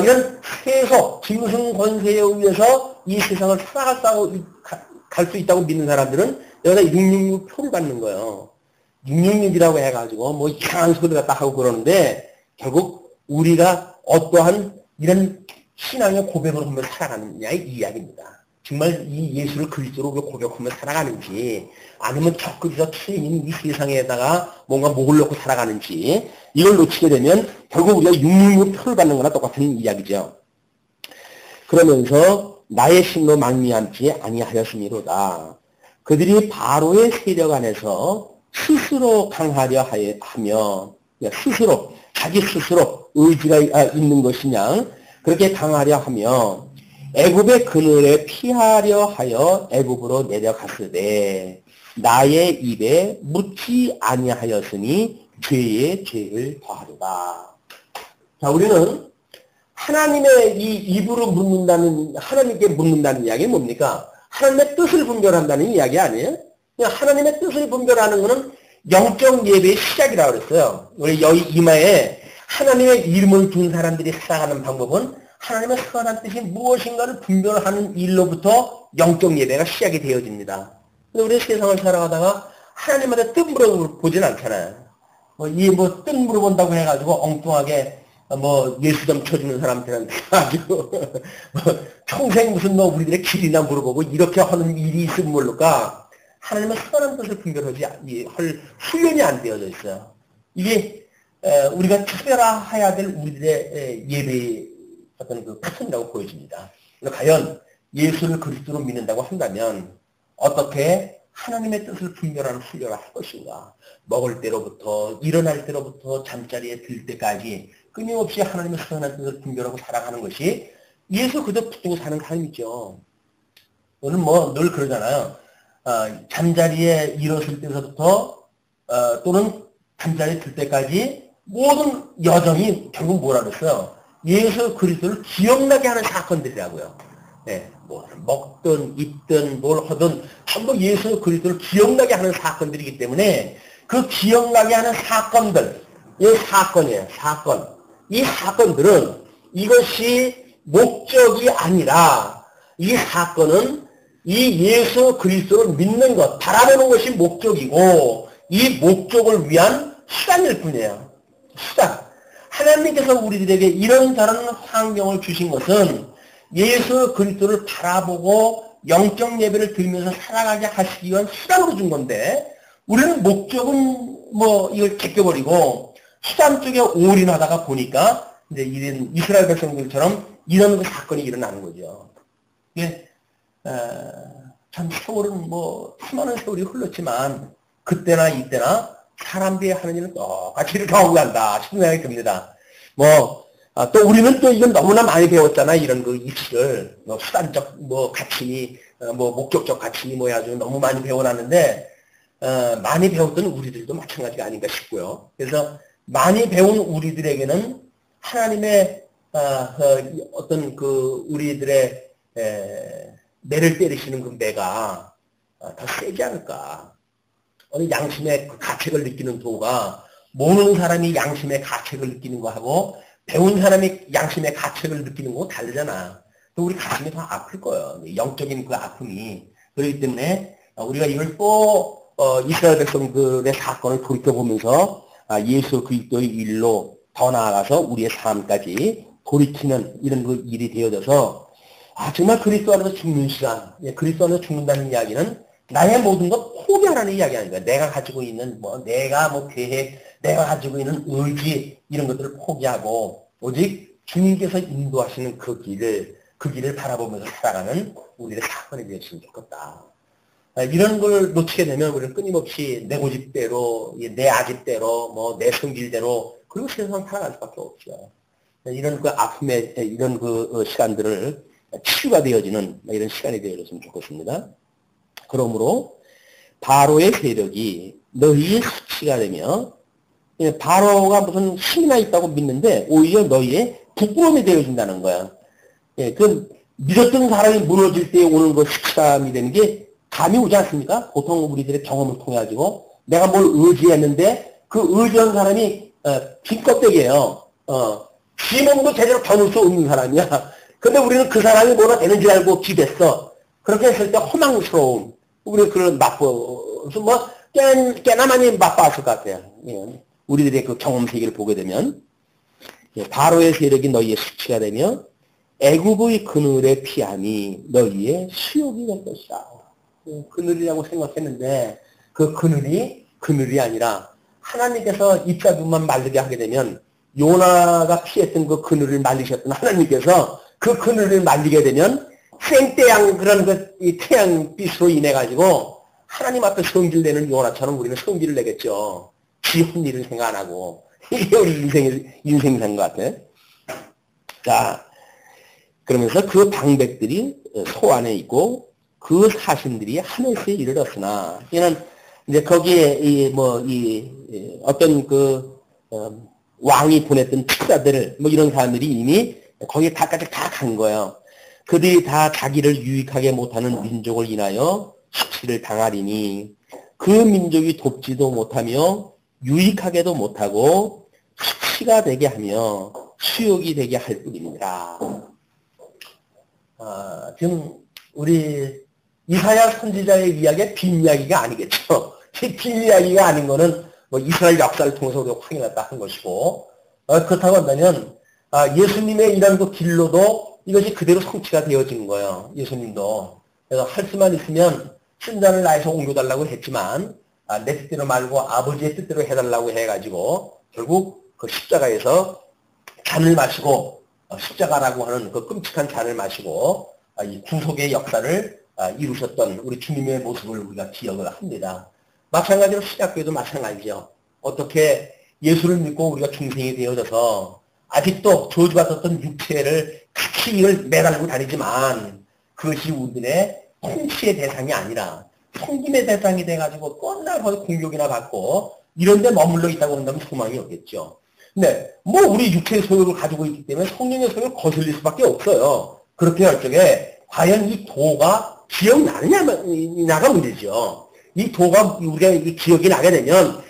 이런 세속, 짐승 권세에 의해서 이 세상을 살아갈 수 있다고 믿는 사람들은 여기다 666 표를 받는 거예요. 666이라고 해가지고 이상한 소리 갖다 하고 그러는데 결국 우리가 어떠한 이런 신앙의 고백을 하며 살아가느냐 이 이야기입니다. 정말 이 예수를 그리스도로 고백하며 살아가는지 아니면 적극에서 트이는 이 세상에다가 뭔가 목을 놓고 살아가는지 이걸 놓치게 되면 결국 우리가 666 표를 받는 거나 똑같은 이야기죠. 그러면서 나의 힘으로 말미암지 아니하였음이로다. 그들이 바로의 세력 안에서 스스로 강하려 하며 스스로 자기 스스로 의지가 있는 것이냐 그렇게 강하려 하며 애굽의 그늘에 피하려 하여 애굽으로 내려갔으되 나의 입에 묻지 아니하였으니 죄에 죄를 더하리라. 자, 우리는 하나님의 이 입으로 묻는다는, 하나님께 묻는다는 이야기는 뭡니까? 하나님의 뜻을 분별한다는 이야기 아니에요? 하나님의 뜻을 분별하는 것은 영적 예배의 시작이라고 그랬어요. 우리 여기 이마에 하나님의 이름을 둔 사람들이 살아가는 방법은 하나님의 선한 뜻이 무엇인가를 분별하는 일로부터 영적 예배가 시작이 되어집니다. 근데 우리 세상을 살아가다가 하나님한테 뜻 물어보진 않잖아요. 뜻 물어본다고 해가지고 엉뚱하게 예수 좀 쳐주는 사람들한테 가지고 평생 무슨 우리들의 길이나 물어보고 이렇게 하는 일이 있으면 모를까? 하나님의 선한 뜻을 분별하지 할 훈련이 안 되어져 있어요. 이게 우리가 특별화해야 될 우리들의 예배의 어떤 그 패턴이라고 보여집니다. 과연 예수를 그리스도로 믿는다고 한다면 어떻게 하나님의 뜻을 분별하는 훈련을 할 것인가? 먹을 때로부터 일어날 때로부터 잠자리에 들 때까지 끊임없이 하나님의 선한 뜻을 분별하고 살아가는 것이 예수 그저 붙들고 사는 삶이죠. 오늘 늘 그러잖아요. 잠자리에 일었을 때서부터 또는 잠자리에 들 때까지 모든 여정이 결국 뭐라 그랬어요? 예수 그리스도를 기억나게 하는 사건들이라고요. 네, 먹든 입든 뭘 하든 전부 예수 그리스도를 기억나게 하는 사건들이기 때문에 그 기억나게 하는 사건들, 이 사건이에요. 사건. 이 사건들은 이것이 목적이 아니라 이 사건은 이 예수 그리스도를 믿는 것, 바라보는 것이 목적이고 이 목적을 위한 수단일 뿐이에요. 수단. 하나님께서 우리들에게 이런저런 환경을 주신 것은 예수 그리스도를 바라보고 영적 예배를 드리면서 살아가게 하시기 위한 수단으로 준 건데 우리는 목적은 이걸 제껴버리고 수단 쪽에 올인하다가 보니까 이제 이런 이스라엘 백성들처럼 이런 사건이 일어나는 거죠. 이게 참 세월은 수많은 세월이 흘렀지만 그때나 이때나 사람들이 하는 일은 똑같이 이렇게 하고 간다 싶은 생각이 듭니다. 또 우리는 또 이건 너무나 많이 배웠잖아. 이런 그 이치를 수단적 가치, 목적적 가치 아주 너무 많이 배워놨는데 많이 배웠던 우리들도 마찬가지가 아닌가 싶고요. 그래서 많이 배운 우리들에게는 하나님의 어떤 그 우리들의 매를 때리시는 그 매가 더 세지 않을까. 어느 양심의 가책을 느끼는 도가 모르는 사람이 양심의 가책을 느끼는 거하고 배운 사람이 양심의 가책을 느끼는 거하고 다르잖아. 또 우리 가슴이 더 아플 거예요. 영적인 그 아픔이. 그렇기 때문에 우리가 이걸 또 이스라엘 백성들의 사건을 돌이켜보면서 예수 그리스도의 일로 더 나아가서 우리의 삶까지 돌이키는 이런 그 일이 되어져서 정말 그리스도 안에서 죽는 시간, 그리스도 안에서 죽는다는 이야기는 나의 모든 것 포기하라는 이야기 아닙니까? 내가 가지고 있는 내가 계획, 내가 가지고 있는 의지 이런 것들을 포기하고 오직 주님께서 인도하시는 그 길을 바라보면서 살아가는 우리의 사건이 되었으면 좋겠다. 이런 걸 놓치게 되면 우리는 끊임없이 내 고집대로, 내 아집대로, 내 성질대로 그리고 세상 살아갈 수밖에 없죠. 이런 그 아픔의 이런 그 시간들을 치유가 되어지는 이런 시간이 되어졌으면 좋겠습니다. 그러므로 바로의 세력이 너희의 수치가 되며 바로가 무슨 힘이나 있다고 믿는데 오히려 너희의 부끄러움이 되어진다는 거야. 그 믿었던 사람이 무너질 때 오는 그 수치감이 되는 게 감이 오지 않습니까? 보통 우리들의 경험을 통해 가지고 내가 뭘 의지했는데 그 의지한 사람이 빈 껍데기예요. 지 몸도 제대로 겨눌 수 없는 사람이야. 근데 우리는 그 사람이 뭐가 되는 줄 알고 기댔어. 그렇게 했을 때 허망스러움. 우리 그런 맛보서 꽤나 많이 맛봤을 것 같아요. 우리들의 그 경험 세계를 보게 되면 바로의 세력이 너희의 수치가 되며 애굽의 그늘의 피함이 너희의 수욕이 될 것이다. 그늘이라고 생각했는데 그 그늘이 아니라 하나님께서 입자들만 마르게 하게 되면 요나가 피했던 그 그늘을 말리셨던 하나님께서 그 그늘을 말리게 되면 생태양 그런 이 태양빛으로 인해 가지고 하나님 앞에 성질 내는 요나처럼 우리는 성질을 내겠죠. 지 혼일을 생각 안 하고. 이게 우리 인생산 것 같아. 자, 그러면서 그 방백들이 소 안에 있고 그 사신들이 하늘에 이르렀으나 이는 이제 거기에 어떤 왕이 보냈던 특사들 이런 사람들이 이미 거기에 다까지 다 간 거예요. 그들이 다 자기를 유익하게 못하는 민족을 인하여 수치를 당하리니 그 민족이 돕지도 못하며 유익하게도 못하고 수치가 되게 하며 수욕이 되게 할 뿐입니다. 지금 우리 이사야 선지자의 이야기가 빈 이야기가 아니겠죠. 빈 이야기가 아닌 거는 이스라엘 역사를 통해서 우리가 확인했다 한 것이고, 그렇다고 한다면 예수님의 이런 그 길로도 이것이 그대로 성취가 되어진 거예요. 예수님도. 그래서 할 수만 있으면 신단을 나에서 옮겨달라고 했지만 내 뜻대로 말고 아버지의 뜻대로 해달라고 해가지고 결국 그 십자가에서 잔을 마시고 십자가라고 하는 그 끔찍한 잔을 마시고 이 구속의 역사를 이루셨던 우리 주님의 모습을 우리가 기억을 합니다. 마찬가지로 신약교회도 마찬가지죠. 어떻게 예수를 믿고 우리가 중생이 되어져서 아직도 저주받았던 육체를 같이 이걸 매달고 다니지만 그것이 우리들의 통치의 대상이 아니라 섬김의 대상이 돼가지고 뻔나 거기 공격이나 받고 이런 데 머물러 있다고 한다면 소망이 없겠죠. 근데 우리 육체의 소욕을 가지고 있기 때문에 성령의 소욕을 거슬릴 수밖에 없어요. 그렇게 할 적에 과연 이 도가 기억나느냐가 문제죠. 이 도가 우리가 기억이 나게 되면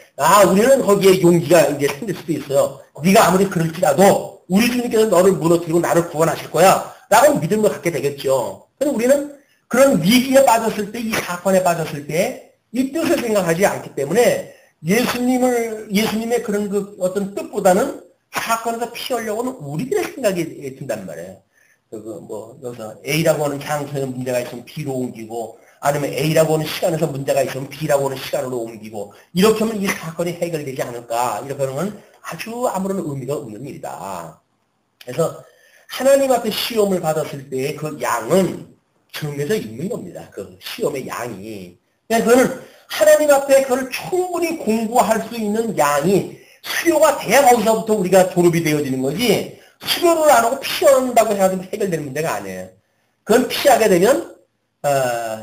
우리는 거기에 용기가 이제 생길 수도 있어요. 네가 아무리 그럴지라도 우리 주님께서 너를 무너뜨리고 나를 구원하실 거야 라고 믿음을 갖게 되겠죠. 그런데 우리는 그런 위기에 빠졌을 때, 이 사건에 빠졌을 때 이 뜻을 생각하지 않기 때문에 예수님의 그런 어떤 뜻보다는 사건에서 피하려고는 우리들의 생각이 든단 말이에요. 여기서 A라고 하는 장소에 문제가 있으면 B로 옮기고, 아니면 A라고 하는 시간에서 문제가 있으면 B라고 하는 시간으로 옮기고, 이렇게 하면 이 사건이 해결되지 않을까, 이렇게 하는 건 아주 아무런 의미가 없는 일이다. 그래서 하나님 앞에 시험을 받았을 때의 그 양은 정해져 있는 겁니다. 그 시험의 양이. 그거는 하나님 앞에 그걸 충분히 공부할 수 있는 양이 수요가 돼야 거기서부터 우리가 졸업이 되어지는 거지, 수요를 안 하고 피한다고 해가지고 해결되는 문제가 아니에요. 그걸 피하게 되면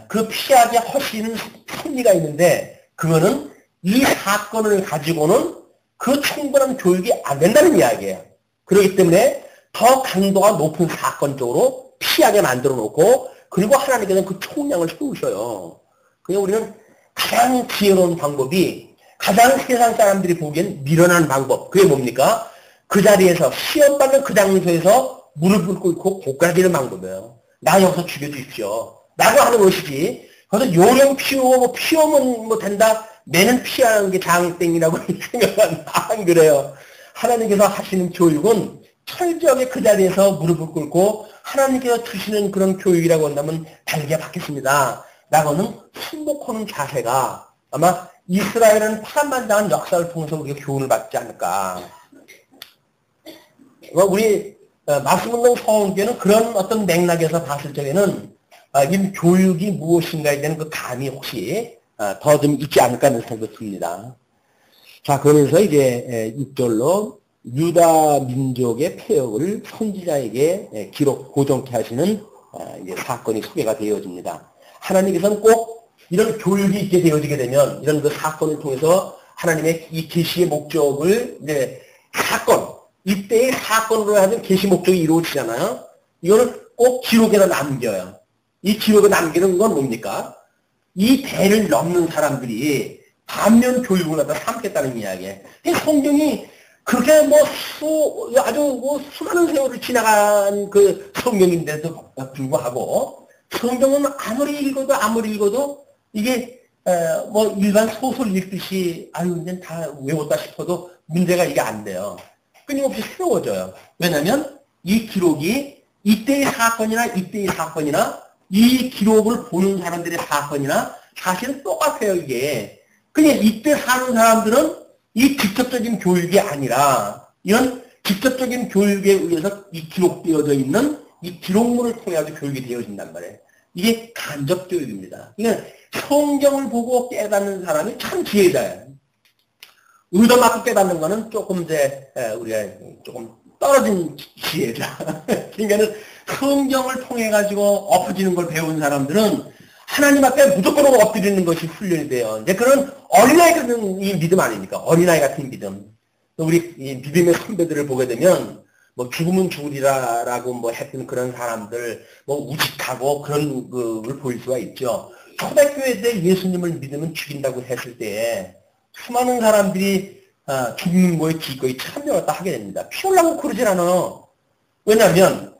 그 피하기 훨씬 승리가 있는데, 그거는 이 사건을 가지고는 그 충분한 교육이 안 된다는 이야기예요. 그렇기 때문에 더 강도가 높은 사건 쪽으로 피하게 만들어 놓고, 그리고 하나님께서는 그 총량을 세우셔요. 그냥 우리는 가장 지혜로운 방법이, 가장 세상 사람들이 보기엔 미련한 방법, 그게 뭡니까? 그 자리에서 시험받는 그 장소에서 무릎을 꿇고 고가지는 방법이에요. 나 여기서 죽여주십시오 라고 하는 것이지, 그래서 요령 피우고 피우면 된다, 매는 피하는 게 장땡이라고 생각은 안 그래요. 하나님께서 하시는 교육은 철저하게 그 자리에서 무릎을 꿇고 하나님께서 주시는 그런 교육이라고 한다면 다르게 받겠습니다 라고는 순복하는 자세가 아마 이스라엘은 파란만장한 역사를 통해서 우리가 교훈을 받지 않을까. 우리 말씀운동 서원교회는 그런 어떤 맥락에서 봤을 적에는 이 교육이 무엇인가에 대한 그 감이 혹시 더 좀 있지 않을까 하는 생각이 듭니다. 자, 그러면서 이제 6절로 유다 민족의 폐역을 선지자에게 기록 고정케 하시는 이제 사건이 소개가 되어집니다. 하나님께서는 꼭 이런 교육이 있게 되어지게 되면 이런 그 사건을 통해서 하나님의 이 계시의 목적을 이제 이때의 사건으로 하는 계시 목적이 이루어지잖아요. 이거는 꼭 기록에다 남겨요. 이 기록에 남기는 건 뭡니까? 이 대를 넘는 사람들이 반면 교육을 갖다 삼겠다는 이야기예요. 성경이 그렇게 아주 수많은 세월을 지나간 그 성경인데도 불구하고, 성경은 아무리 읽어도 이게 일반 소설 읽듯이 이제 다 외웠다 싶어도 문제가 이게 안 돼요. 끊임없이 새로워져요. 왜냐하면 이 기록이 이때의 사건이나 이 기록을 보는 사람들의 사건이나 사실은 똑같아요, 이게. 그냥 이때 사는 사람들은 이 직접적인 교육이 아니라 이런 직접적인 교육에 의해서 이 기록되어져 있는 이 기록물을 통해서 교육이 되어진단 말이에요. 이게 간접 교육입니다. 그러니까 성경을 보고 깨닫는 사람이 참 지혜자예요. 의도 맞고 깨닫는 거는 조금 이제 우리가 조금 떨어진 지혜자. 그러니까는 성경을 통해 가지고 엎어지는 걸 배운 사람들은 하나님 앞에 무조건 엎드리는 것이 훈련이 돼요. 이제 그런 어린아이 같은 이 믿음 아닙니까? 어린아이 같은 믿음. 우리 이 믿음의 선배들을 보게 되면 뭐 죽으면 죽으리라라고 뭐 했던 그런 사람들 뭐 우직하고 그런 걸 보일 수가 있죠. 초대교회 때 예수님을 믿으면 죽인다고 했을 때에 수많은 사람들이 죽는 거에 기꺼이 참여했다 하게 됩니다. 피 올라고 그러질 않아. 왜냐하면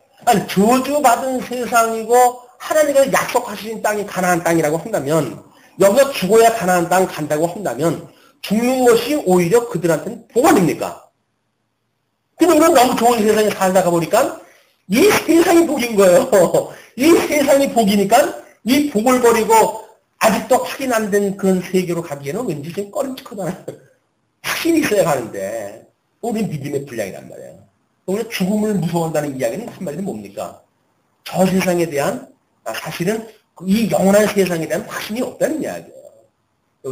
저주받은 세상이고 하나님께서 약속하신 땅이 가나안 땅이라고 한다면 여기서 죽어야 가나안 땅 간다고 한다면 죽는 것이 오히려 그들한테는 복 아닙니까? 근데 우리는 너무 좋은 세상에 살다가 보니까 이 세상이 복인 거예요. 이 세상이 복이니까 이 복을 버리고 아직도 확인 안 된 그런 세계로 가기에는 왠지 좀 꺼림칙하잖아요. 확신이 있어야 하는데 우리는 믿음의 분량이란 말이에요. 우리가 죽음을 무서워한다는 이야기는 한마디로 뭡니까? 저 세상에 대한 사실은 이 영원한 세상에 대한 확신이 없다는 이야기예요.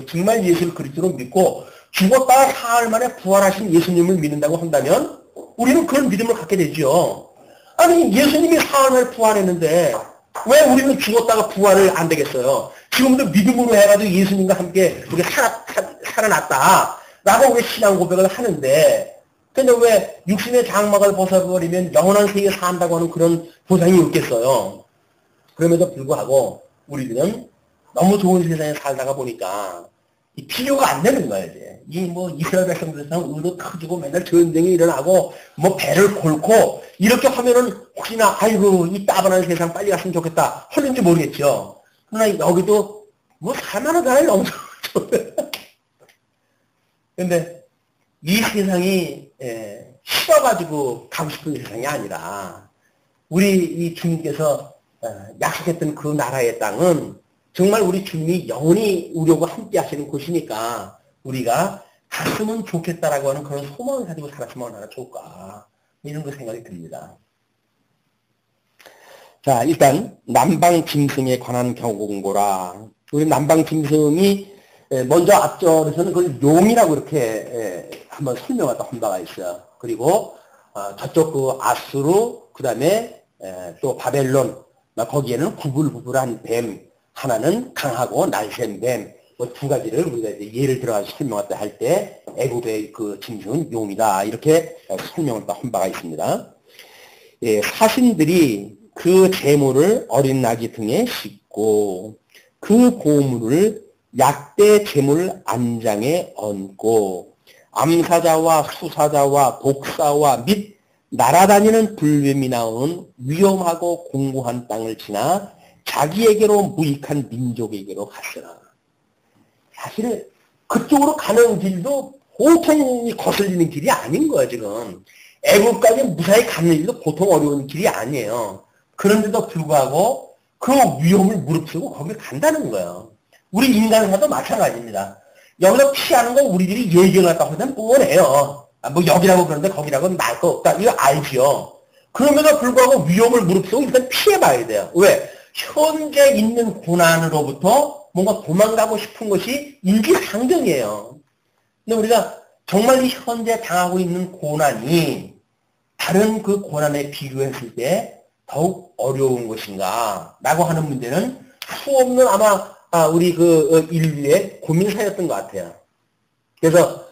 정말 예수를 그리스도로 믿고 죽었다가 사흘 만에 부활하신 예수님을 믿는다고 한다면 우리는 그런 믿음을 갖게 되죠. 아니 예수님이 사흘 만에 부활했는데 왜 우리는 죽었다가 부활을 안 되겠어요? 지금도 믿음으로 해가지고 예수님과 함께 우리가 살아났다라고 우리 신앙 고백을 하는데 근데 왜 육신의 장막을 벗어버리면 영원한 세계에 산다고 하는 그런 보장이 없겠어요? 그럼에도 불구하고 우리들은 너무 좋은 세상에 살다가 보니까 이 비교가 안 되는 거예요, 이제. 이 뭐 이스라엘 백성들처럼 의도 터지고 맨날 전쟁이 일어나고 뭐 배를 골고 이렇게 하면은 혹시나 아이고 이 따분한 세상 빨리 갔으면 좋겠다 하는지 모르겠죠. 그러나 여기도 뭐 살만하잖아요, 너무. 근데 이 세상이 싫어가지고 가고 싶은 세상이 아니라 우리 이 주님께서 약속했던 그 나라의 땅은 정말 우리 주님이 영원히 우리하고 함께 하시는 곳이니까 우리가 갔으면 좋겠다라고 하는 그런 소망을 가지고 살았으면 얼마나 좋을까 이런 거 생각이 듭니다. 자, 일단 남방 짐승에 관한 경고라. 우리 남방 짐승이 먼저 앞절에서는 그걸 용이라고 이렇게 한번 설명하다 한 바가 있어요. 그리고 저쪽 그 아수르 그다음에 또 바벨론 거기에는 구불구불한 뱀 하나는 강하고 날쌘 뱀 뭐 두 가지를 우리가 이제 예를 들어서 설명했다 할 때 애굽의 그 짐승은 용이다 이렇게 설명을 한 바가 있습니다. 예, 사신들이 그 제물을 어린 나귀 등에 싣고 그 고물을 약대 제물 안장에 얹고 암사자와 수사자와 독사와 및 날아다니는 불뱀이 나오는 위험하고 공고한 땅을 지나 자기에게로 무익한 민족에게로 갔으나 사실 그쪽으로 가는 길도 보통 거슬리는 길이 아닌 거예요. 지금 애국까지 무사히 가는 길도 보통 어려운 길이 아니에요. 그런데도 불구하고 그 위험을 무릅쓰고 거기를 간다는 거예요. 우리 인간사도 마찬가지입니다. 여기서 피하는 거 우리들이 예견을 갖다 하면 뻔해요. 뭐 여기라고 그러는데 거기라고 날 거 없다. 이거 알지요. 그럼에도 불구하고 위험을 무릅쓰고 일단 피해봐야 돼요. 왜? 현재 있는 고난으로부터 뭔가 도망가고 싶은 것이 인지상정이에요. 근데 우리가 정말 이 현재 당하고 있는 고난이 다른 그 고난에 비교했을 때 더욱 어려운 것인가 라고 하는 문제는 수없는 아마 우리 그 인류의 고민사였던 것 같아요. 그래서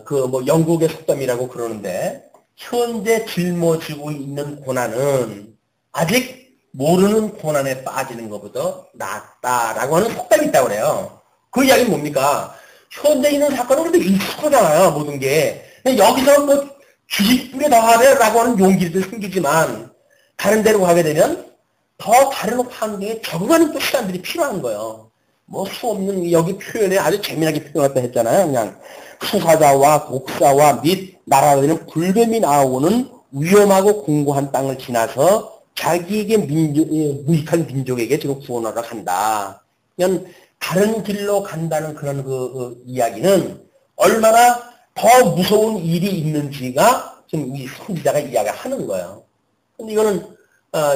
그 뭐 영국의 속담이라고 그러는데 현재 짊어지고 있는 고난은 아직 모르는 고난에 빠지는 것보다 낫다라고 하는 속담이 있다고 그래요. 그 이야기는 뭡니까? 현재 있는 사건은 그래도 익숙하잖아요, 모든 게. 여기서 뭐 주식불에 더 하래라고 하는 용기도 생기지만 다른 데로 가게 되면 더 다른 환경에 적응하는 또 시간들이 필요한 거예요. 뭐 수없는 여기 표현에 아주 재미나게 표현했다 했잖아요. 그냥 수사자와 독사와 및 날아다니는 불뱀이 나오는 위험하고 공고한 땅을 지나서 자기에게 무익한 민족에게 지금 구원하러 간다. 그냥 다른 길로 간다는 그런 그 이야기는 얼마나 더 무서운 일이 있는지가 지금 이 선지자가 이야기하는 거예요. 근데 이거는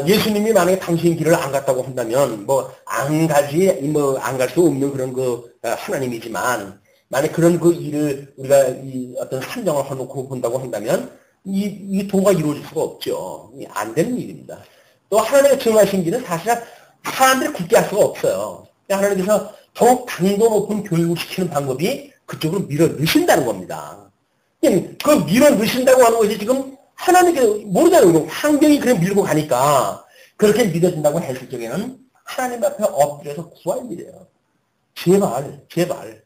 예수님이 만약에 당신 길을 안 갔다고 한다면, 안 갈 수 없는 그런 하나님이지만, 만약 그런 그 일을 우리가 어떤 산정을 해놓고 본다고 한다면, 이 도가 이루어질 수가 없죠. 안 되는 일입니다. 또 하나님의 정하신 길은 사실은 사람들이 굳게 할 수가 없어요. 하나님께서 더욱 강도 높은 교육을 시키는 방법이 그쪽으로 밀어 넣으신다는 겁니다. 그 밀어 넣으신다고 하는 것이 지금 하나님께서 모르잖아요. 환경이 그냥 밀고 가니까 그렇게 믿어진다고 했을 적에는 하나님 앞에 엎드려서 구할 일이에요. 제발.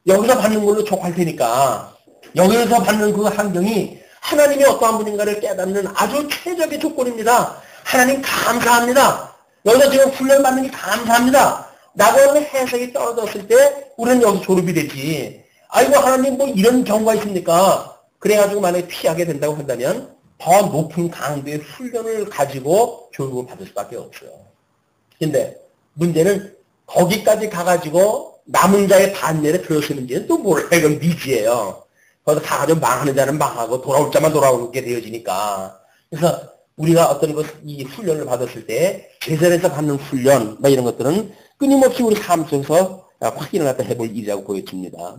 여기서 받는 걸로 족할 테니까 여기서 받는 그 환경이 하나님이 어떠한 분인가를 깨닫는 아주 최적의 조건입니다. 하나님 감사합니다. 여기서 지금 훈련 받는 게 감사합니다. 라고 하는 해석이 떨어졌을 때 우리는 여기서 졸업이 되지. 아이고 하나님 뭐 이런 경우가 있습니까? 그래가지고 만약에 피하게 된다고 한다면 더 높은 강도의 훈련을 가지고 교육을 받을 수밖에 없어요. 근데 문제는 거기까지 가가지고 남은 자의 반열에 들어서는지는 또 몰라요. 이건 미지예요. 거기서 가가지고 망하는 자는 망하고 돌아올 자만 돌아오게 되어지니까. 그래서 우리가 어떤 이 훈련을 받았을 때 제자리에서 받는 훈련 이런 것들은 끊임없이 우리 삶 속에서 확인을 갖다 해볼 일이라고 보여집니다.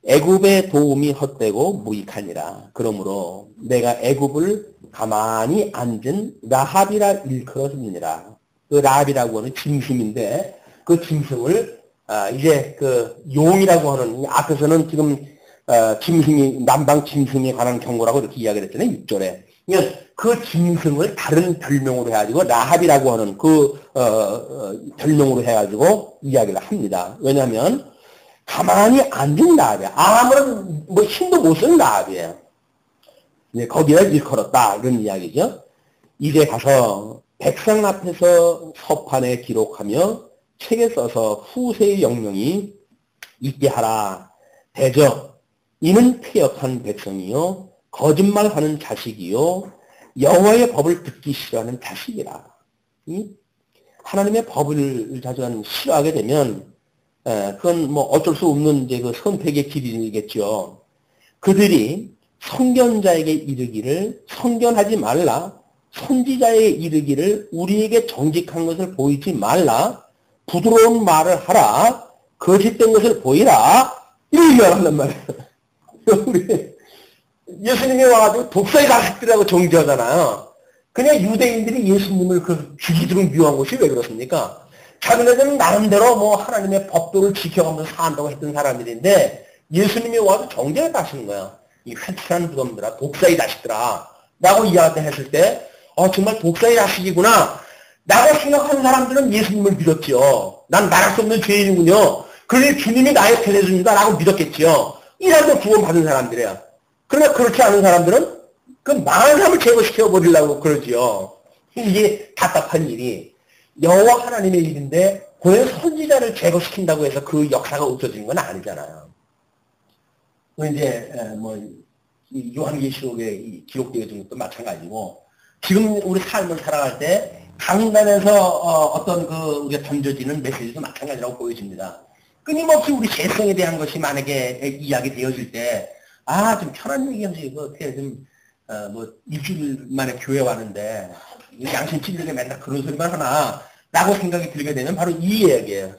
애굽의 도움이 헛되고 무익하니라. 그러므로 내가 애굽을 가만히 앉은 라합이라 일컬어주느니라. 그 라합이라고 하는 짐승인데 그 짐승을 이제 그 용이라고 하는 앞에서는 지금 짐승이 남방 짐승에 관한 경고라고 이렇게 이야기를 했잖아요. 6절에. 그러니까 그 짐승을 다른 별명으로 해가지고 라합이라고 하는 그 별명으로 해가지고 이야기를 합니다. 왜냐하면 가만히 앉은 라합이야. 아무런 뭐 힘도 못 쓰는 라합이에요. 네, 거기다 일컬었다 이런 이야기죠. 이제 가서 백성 앞에서 서판에 기록하며 책에 써서 후세의 영령이 있게 하라. 대저 이는 폐역한 백성이요 거짓말하는 자식이요 여호와의 법을 듣기 싫어하는 자식이라. 하나님의 법을 자주 싫어하게 되면 그건 뭐 어쩔 수 없는 이제 그 선택의 길이겠죠. 그들이 선견자에게 이르기를 선견하지 말라. 선지자에게 이르기를 우리에게 정직한 것을 보이지 말라. 부드러운 말을 하라. 거짓된 것을 보이라. 이렇게 말한단 말이에요. 우리 예수님이 와가지고 독사의 자식들이라고 정죄하잖아요. 그냥 유대인들이 예수님을 죽이도록 미워한 것이 왜 그렇습니까? 자기네들은 나름대로 뭐 하나님의 법도를 지켜가면서 산다고 했던 사람들인데 예수님이 와서 정죄를 하시는 거야. 이 회칠한 무덤들아, 독사의 자식들아 라고 이야기했을 때 정말 독사의 자식이구나 라고 생각하는 사람들은 예수님을 믿었죠. 난 말할 수 없는 죄인이군요. 그러니 주님이 나의 편해줍니다 라고 믿었겠죠. 이 사람들 구원받은 사람들이야. 그러나 그렇지 않은 사람들은 그 망한 사람을 제거시켜 버리려고 그러지요. 이게 답답한 일이 여호와 하나님의 일인데 고의 선지자를 제거시킨다고 해서 그 역사가 없어지는 건 아니잖아요. 이제 뭐 요한계시록에 기록되어진 것도 마찬가지고 지금 우리 삶을 살아갈 때 강단에서 어떤 우리가 던져지는 메시지도 마찬가지라고 보여집니다. 끊임없이 우리 죄성에 대한 것이 만약에 이야기 되어질 때 좀 편한 얘기하지 어떻게 좀 일주일 만에 교회 왔는데 양심 찔리게 맨날 그런 소리만 하나 라고 생각이 들게 되면 바로 이 이야기예요.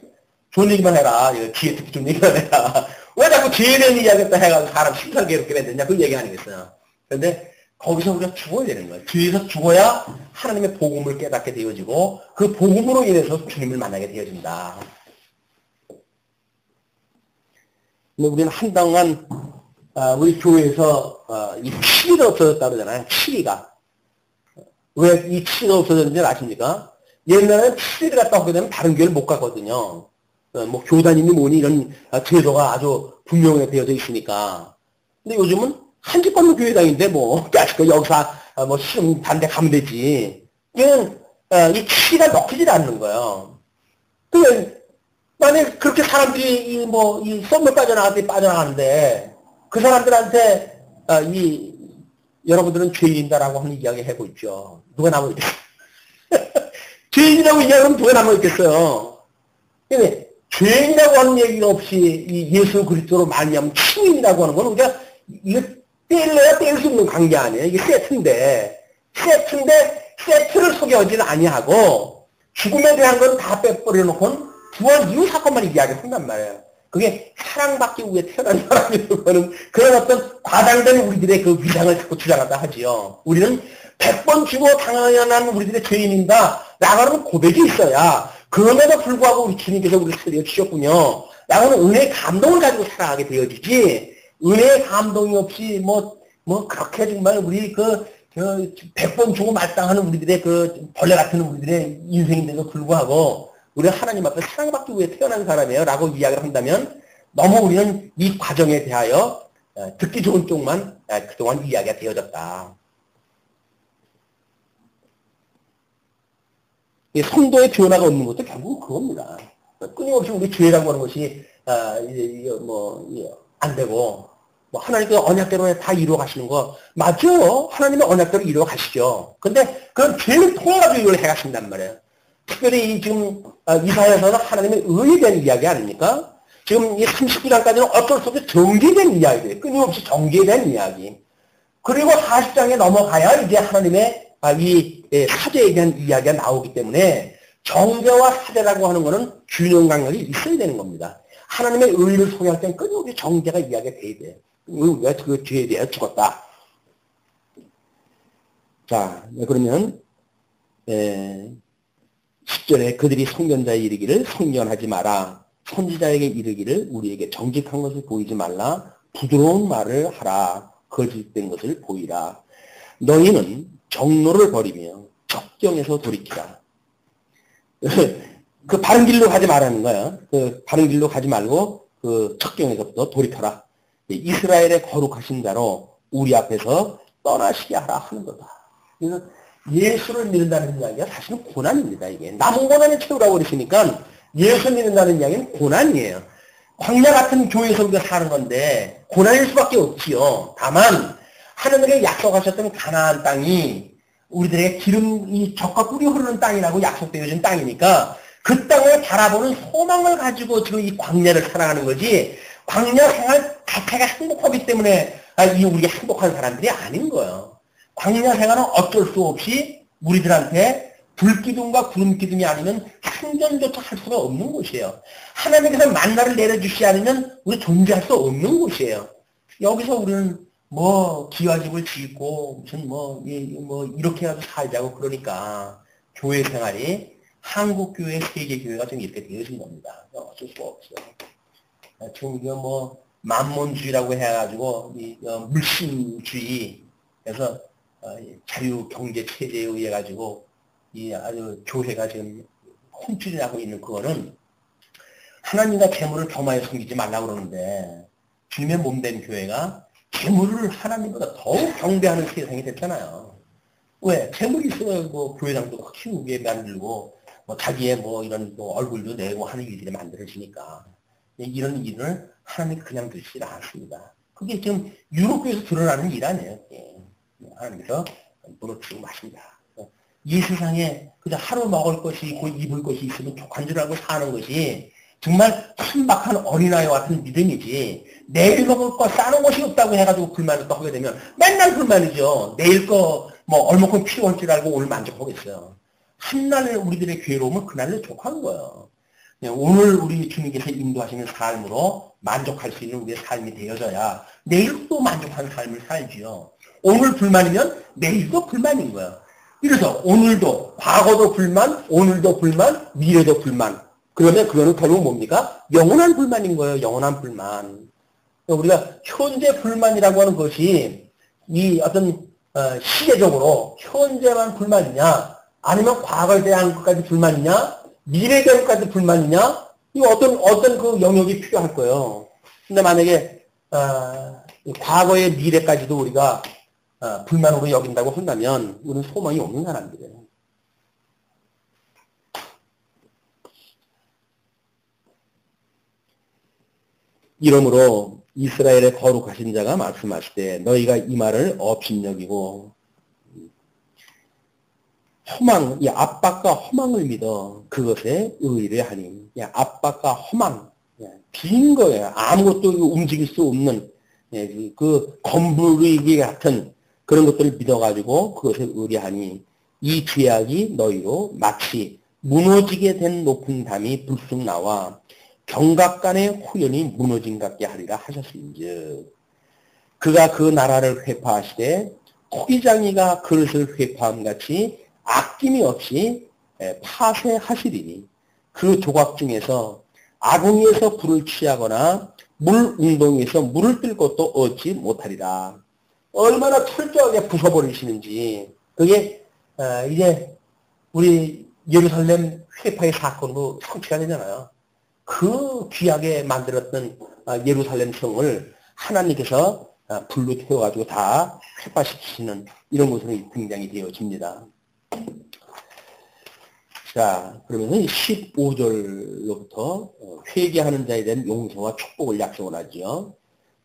좋은 얘기만 해라. 기회 듣기 좀 얘기만 해라. 왜 자꾸 죄에 대한 이야기를 해가지고 사람 심상 괴롭게 되느냐 그 얘기 아니겠어요. 그런데 거기서 우리가 죽어야 되는 거예요. 죄에서 죽어야 하나님의 복음을 깨닫게 되어지고 그 복음으로 인해서 주님을 만나게 되어진다. 근데 우리는 한동안 우리 교회에서 이 치리가 없어졌다 그러잖아요. 치리가. 왜 이 치리가 없어졌는지 아십니까? 옛날에는 치리를 갖다 하게 되면 다른 교회를 못 가거든요. 뭐 교단이니 뭐니 이런 제도가 아주 분명하게 되어져 있으니까. 근데 요즘은 한 집 건너 교회 다니는데 뭐 그 역사 뭐 시험 단대 가면 되지. 이건 이 치리가 먹히질 않는 거예요. 만약 그렇게 사람들이 이 썸을 빠져나가는데 그 사람들한테 여러분들은 죄인이다라고 하는 이야기 하고 있죠. 누가 남아있겠어요? 죄인이라고 이야기하면 누가 남아있겠어요? 근데 죄인이라고 하는 얘기가 없이 이 예수 그리스도로 말미암은 칭인이라고 하는 건 우리가 이거 떼려야 뗄 수 없는 관계 아니에요. 이게 세트인데 세트를 소개하지는 아니하고 죽음에 대한 건 다 빼버려놓고는 부활 이후 사건만 이야기한단 말이에요. 그게 사랑받기 위해 태어난 사람이라는 그런 어떤 과장된 우리들의 그 위상을 자꾸 주장한다 하지요. 우리는 100번 죽어 당연한 우리들의 죄인인다 라고는 고백이 있어야 그럼에도 불구하고 우리 주님께서 우리를 살려주셨군요 라고는 은혜의 감동을 가지고 살아가게 되어지지 은혜의 감동이 없이 그렇게 정말 우리 100번 죽어 마땅하는 우리들의 그 벌레 같은 우리들의 인생인데도 불구하고 우리는 하나님 앞에 사랑받기 위해 태어난 사람이에요 라고 이야기를 한다면 너무 우리는 이 과정에 대하여 듣기 좋은 쪽만 그동안 이야기가 되어졌다. 성도의 변화가 없는 것도 결국은 그겁니다. 끊임없이 우리 죄라고 하는 것이 안 되고 하나님께서 언약대로 다 이루어 가시는 거 맞죠? 하나님의 언약대로 이루어 가시죠. 근데 그건 죄를 통해 가지고 이걸 해 가신단 말이에요. 특별히 지금 이사야서는 하나님의 의에 대한 이야기 아닙니까? 지금 이 39장까지는 어쩔 수 없이 정죄에 대한 이야기예요. 끊임없이 정죄에 대한 이야기. 그리고 40장에 넘어가야 이제 하나님의 이 사죄에 대한 이야기가 나오기 때문에 정죄와 사죄라고 하는 것은 균형 감각이 있어야 되는 겁니다. 하나님의 의를 소개할 때는 끊임없이 정죄가 이야기가 돼야 돼요. 우리가 그 죄에 대해 죽었다. 자, 그러면 10절에 그들이 선견자에 이르기를 선견하지 마라. 선지자에게 이르기를 우리에게 정직한 것을 보이지 말라. 부드러운 말을 하라. 거짓된 것을 보이라. 너희는 정로를 버리며 적경에서 돌이키라. 그 바른 길로 가지 말라는 거야. 그 바른 길로 가지 말고 그 적경에서부터 돌이켜라. 이스라엘의 거룩하신 자로 우리 앞에서 떠나시게 하라 하는 거다. 그래서 예수를 믿는다는 이야기가 사실은 고난입니다. 이게 남은 고난을 채우라고 그러시니까 예수 믿는다는 이야기는 고난이에요. 광야 같은 교회에서 우리가 사는 건데 고난일 수밖에 없지요. 다만 하나님께 약속하셨던 가나안 땅이 우리들에게 기름이 젖과 꿀이 흐르는 땅이라고 약속되어진 땅이니까 그 땅을 바라보는 소망을 가지고 지금 이 광야를 살아가는 거지 광야 생활 자체가 행복하기 때문에 우리가 행복한 사람들이 아닌 거예요. 광야 생활은 어쩔 수 없이 우리들한테 불기둥과 구름기둥이 아니면 생존조차 할 수가 없는 곳이에요. 하나님께서 만나를 내려주시지 않으면 우리 존재할 수 없는 곳이에요. 여기서 우리는 기와집을 짓고 무슨 이렇게 해서 살자고 그러니까 교회 생활이 한국교회, 세계교회가 좀 이렇게 되어진 겁니다. 어쩔 수가 없어요. 지금 이거 만몬주의라고 해가지고 물신주의 그래서 자유경제체제에 의해 가지고 이 아주 교회가 지금 혼쭐이 나고 있는 그거는 하나님과 재물을 겸하여 섬기지 말라고 그러는데 주님의 몸된 교회가 재물을 하나님보다 더욱 경배하는 세상이 됐잖아요. 왜? 재물이 있어야 교회당도 키우게 만들고 자기의 이런 얼굴도 내고 하는 일들이 만들어지니까 이런 일을 하나님이 그냥 두시지 않습니다. 그게 지금 유럽교에서 드러나는 일 아니에요. 하나님께서 무너뜨리고 마십니다. 이 세상에 그저 하루 먹을 것이 있고 입을 것이 있으면 족한 줄 알고 사는 것이 정말 천박한 어린아이와 같은 믿음이지 내일 먹을 거 싸는 것이 없다고 해가지고 불만을 또 하게 되면 맨날 불만이죠. 내일 거 얼마큼 필요할 줄 알고 오늘 만족하겠어요. 한날 우리들의 괴로움은 그날로 족한 거예요. 오늘 우리 주님께서 인도하시는 삶으로 만족할 수 있는 우리의 삶이 되어져야 내일도 만족하는 삶을 살지요. 오늘 불만이면 내일도 불만인 거예요. 그래서 오늘도 과거도 불만, 오늘도 불만, 미래도 불만. 그러면 그거는 결국 뭡니까? 영원한 불만인 거예요. 영원한 불만. 우리가 현재 불만이라고 하는 것이 이 어떤 시대적으로 현재만 불만이냐, 아니면 과거에 대한 것까지 불만이냐, 미래에 대한 것까지 불만이냐, 이거 어떤 그 영역이 필요할 거예요. 근데 만약에 과거의 미래까지도 우리가 불만으로 여긴다고 한다면 우리는 소망이 없는 사람들이에요. 이러므로 이스라엘의 거룩하신 자가 말씀하시되 너희가 이 말을 업신여기고 허망, 이 압박과 허망을 믿어 그것에 의뢰하니 압박과 허망, 빈 거예요. 아무것도 움직일 수 없는 그 건부리기 같은 그런 것들을 믿어가지고 그것에 의뢰하니 이 죄악이 너희로 마치 무너지게 된 높은 담이 불쑥 나와 경각간의 호연이 무너진 같게 하리라 하셨은즉 그가 그 나라를 회파하시되 토기장이가 그릇을 회파함 같이 아낌이 없이 파쇄하시리니 그 조각 중에서 아궁이에서 불을 취하거나 물 웅덩이에서 물을 뜰 것도 얻지 못하리라. 얼마나 철저하게 부숴버리시는지. 그게 이제 우리 예루살렘 회파의 사건으로 성취가 되잖아요. 그 귀하게 만들었던 예루살렘 성을 하나님께서 불로 태워가지고 다 회파시키시는 이런 것으로 등장이 되어집니다. 자, 그러면서 15절로부터 회개하는 자에 대한 용서와 축복을 약속을 하죠.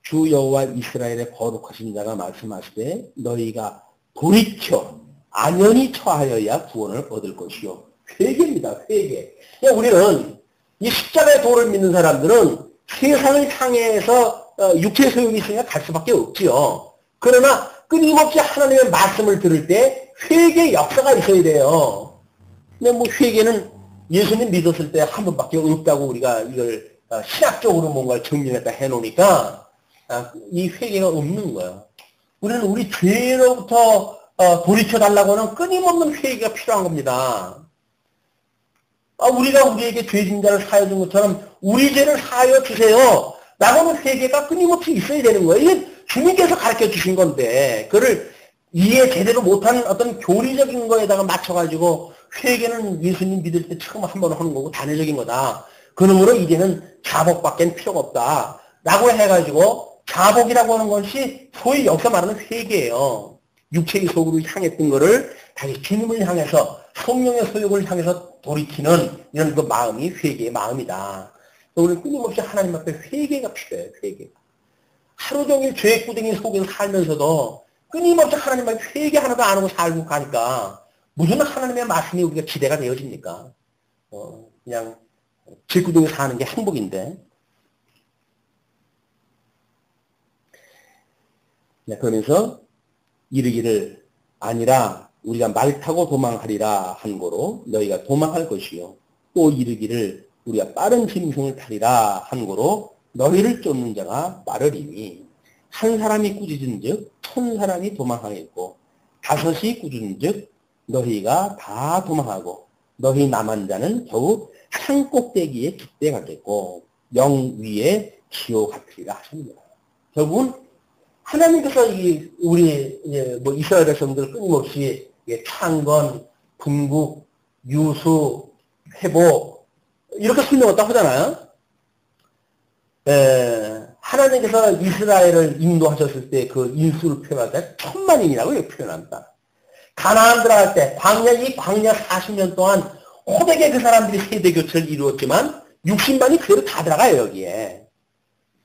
주 여호와 이스라엘의 거룩하신 자가 말씀하시되 너희가 돌이켜 안연히 처하여야 구원을 얻을 것이요. 회개입니다. 회개. 그냥 우리는 이 십자가의 도를 믿는 사람들은 세상을 향해서 육체의 소욕이 있으니까 갈 수밖에 없지요. 그러나 끊임없이 하나님의 말씀을 들을 때 회개의 역사가 있어야 돼요. 근데 뭐 회개는 예수님 믿었을 때 한 번밖에 없다고 우리가 이걸 신학적으로 뭔가를 정리했다 해놓으니까 이 회개가 없는 거예요. 우리는 우리 죄로부터 돌이켜달라고 하는 끊임없는 회개가 필요한 겁니다. 우리가 우리에게 죄진 자를 사하여 준 것처럼 우리 죄를 사하여 주세요 라고는 회개가 끊임없이 있어야 되는 거예요. 이게 주님께서 가르쳐 주신 건데 그를 이해 제대로 못하는 어떤 교리적인 거에다가 맞춰가지고 회개는 예수님 믿을 때 처음 한 번 하는 거고 단회적인 거다. 그러므로 이제는 자복밖에 필요가 없다. 라고 해가지고 자복이라고 하는 것이 소위 여기서 말하는 회개예요. 육체의 속으로 향했던 거를 다시 주님을 향해서 성령의 소욕을 향해서 돌이키는 이런 그 마음이 회개의 마음이다. 우리는 끊임없이 하나님 앞에 회개가 필요해요. 회개가. 하루 종일 죄의 구덩이 속에서 살면서도 끊임없이 하나님 앞에 회개 하나도 안 하고 살고 가니까 무슨 하나님의 말씀이 우리가 지대가 되어집니까? 그냥 질구덩이 사는 게 행복인데. 그러면서 이르기를 아니라 우리가 말 타고 도망하리라 한 거로 너희가 도망할 것이요. 또 이르기를 우리가 빠른 짐승을 타리라 한 거로 너희를 쫓는 자가 빠르리니 한 사람이 꾸짖은 즉 1000사람이 도망하겠고 5이 꾸짖은 즉 너희가 다 도망하고 너희 남은 자는 겨우 산 꼭대기에 깃대 가겠고 영 위에 기호 같으리라 하십니다. 결국은 하나님께서 우리 이스라엘 백성들 끊임없이 창건, 분국, 유수, 회복 이렇게 설명했다고 하잖아요. 하나님께서 이스라엘을 인도하셨을 때 그 인수를 표현할 때 1000만인이라고 표현합니다. 가나안 들어갈 때 이 광야 40년 동안 호되게 그 사람들이 세대 교체를 이루었지만 60만이 그대로 다 들어가요 여기에.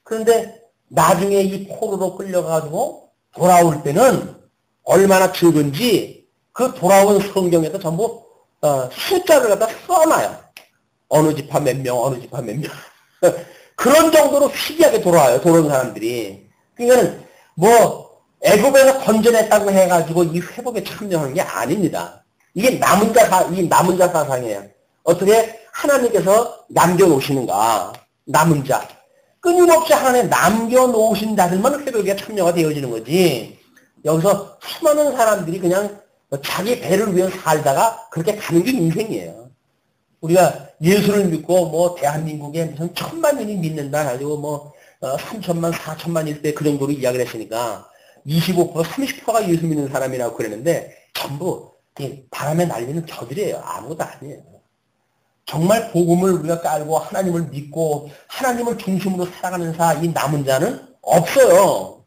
그런데 나중에 이 포로로 끌려가지고 돌아올 때는 얼마나 적은지 그 돌아온 성경에도 전부 숫자를 갖다 써놔요. 어느 지파 몇 명, 어느 지파 몇 명. 그런 정도로 희귀하게 돌아와요. 돌아온 사람들이. 그러니까 애굽에서 건져냈다고 해가지고 이 회복에 참여하는 게 아닙니다. 이게 남은 자 사상이에요. 어떻게 하나님께서 남겨놓으시는가. 남은 자. 끊임없이 하나님 남겨놓으신 자들만 회복에 참여가 되어지는 거지. 여기서 수많은 사람들이 그냥 자기 배를 위해 살다가 그렇게 가는 게 인생이에요. 우리가 예수를 믿고 대한민국에 무슨 1000만인이 믿는다 가지고 3천만, 4천만일 때 그 정도로 이야기를 했으니까 25%, 30%가 예수 믿는 사람이라고 그랬는데 전부 바람에 날리는 저들이에요. 아무것도 아니에요. 정말 복음을 우리가 깔고 하나님을 믿고 하나님을 중심으로 살아가는 이 남은 자는 없어요.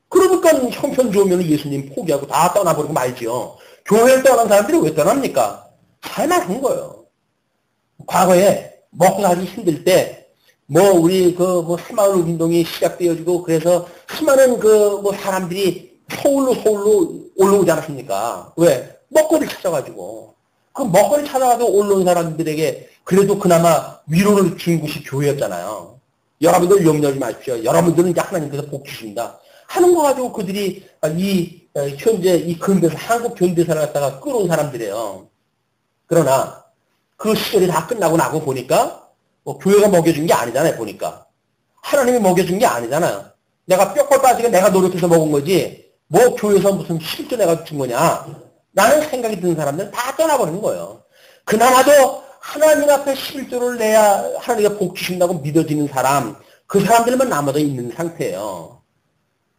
그러니까 형편 좋으면 예수님 포기하고 다 떠나버리고 말지요. 교회를 떠난 사람들이 왜 떠납니까? 살만한 거예요. 과거에 먹고 살기 힘들 때 우리 새마을 운동이 시작되어지고 그래서 수많은 사람들이 서울로 올라오지 않았습니까? 왜? 먹거리를 찾아가지고. 그 먹거리 찾아가지고 올라온 사람들에게 그래도 그나마 위로를 준 곳이 교회였잖아요. 여러분들 염려하지 마십시오. 여러분들은 이제 하나님께서 복 주신다. 하는 거 가지고 그들이 현재 이 근대사, 한국 현대사를 갖다가 끌어온 사람들이에요. 그러나 그 시절이 다 끝나고 나고 보니까 뭐 교회가 먹여준 게 아니잖아요. 보니까 하나님이 먹여준 게 아니잖아요. 내가 뼈골 빠지게 내가 노력해서 먹은 거지 뭐 교회에서 무슨 실조 내가 준 거냐 라는 생각이 드는 사람들은 다 떠나버리는 거예요. 그나마도 하나님 앞에 11조를 내야 하나님이 복 주신다고 믿어지는 사람, 그 사람들만 남아도 있는 상태예요.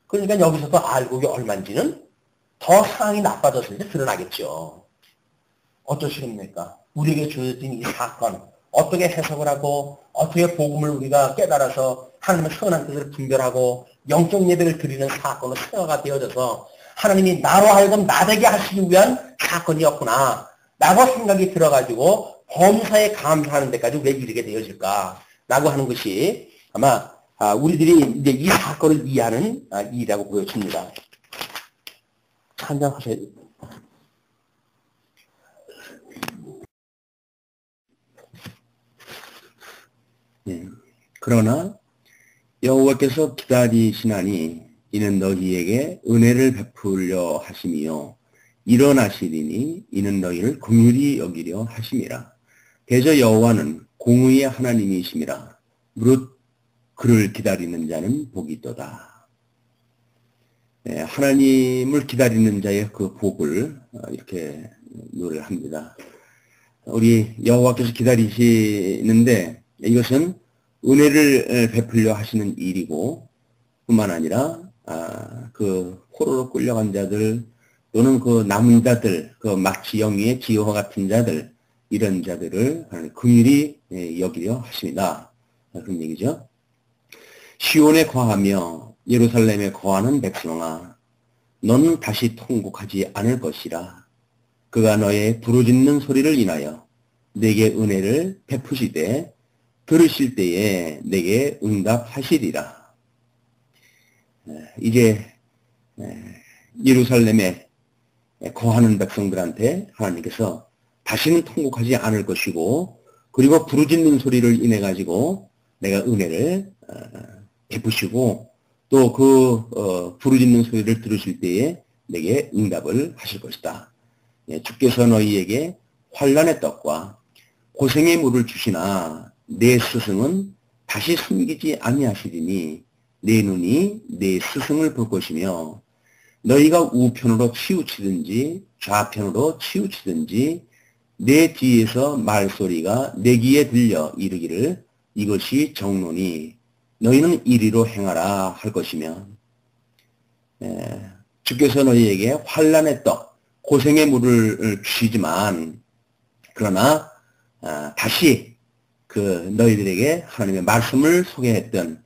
그러니까 여기서도 알곡이 얼마인지는 더 상황이 나빠졌을 때 드러나겠죠. 어떠시겠습니까? 우리에게 주어진 이 사건, 어떻게 해석을 하고 어떻게 복음을 우리가 깨달아서 하나님의 선한 뜻을 분별하고 영적 예배를 드리는 사건으로 생화가 되어져서 하나님이 나로 하여금 나되게 하시기 위한 사건이었구나 라고 생각이 들어가지고 범사에 감사하는 데까지 왜 이르게 되어질까라고 하는 것이 아마 우리들이 이제 이 사건을 이해하는 일이라고 보여집니다. 한잔 하세요. 그러나 여호와께서 기다리시나니 이는 너희에게 은혜를 베풀려 하심이요 일어나시리니 이는 너희를 긍휼히 여기려 하심이라. 대저 여호와는 공의의 하나님이심이라. 무릇 그를 기다리는 자는 복이 있도다. 하나님을 기다리는 자의 그 복을 이렇게 노래를 합니다. 우리 여호와께서 기다리시는데 이것은 은혜를 베풀려 하시는 일이고 뿐만 아니라 그 포로로 끌려간 자들 또는 그 남은 자들, 그 마치 영위의 지혜와 같은 자들 이런 자들을 긍휼히 여기려 하십니다. 그런 얘기죠. 시온에 거하며 예루살렘에 거하는 백성아 너는 다시 통곡하지 않을 것이라. 그가 너의 부르짖는 소리를 인하여 내게 은혜를 베푸시되 들으실 때에 내게 응답하시리라. 이제 예루살렘에 거하는 백성들한테 하나님께서 다시는 통곡하지 않을 것이고 그리고 부르짖는 소리를 인해 가지고 내가 은혜를 베푸시고 또 그 부르짖는 소리를 들으실 때에 내게 응답을 하실 것이다. 주께서 너희에게 환난의 떡과 고생의 물을 주시나 내 스승은 다시 숨기지 아니하시리니 내 눈이 내 스승을 볼 것이며 너희가 우편으로 치우치든지 좌편으로 치우치든지 내 뒤에서 말소리가 내 귀에 들려 이르기를 이것이 정론이 너희는 이리로 행하라 할 것이며 주께서 너희에게 환난의 떡 고생의 물을 주시지만 그러나 다시 그 너희들에게 하나님의 말씀을 소개했던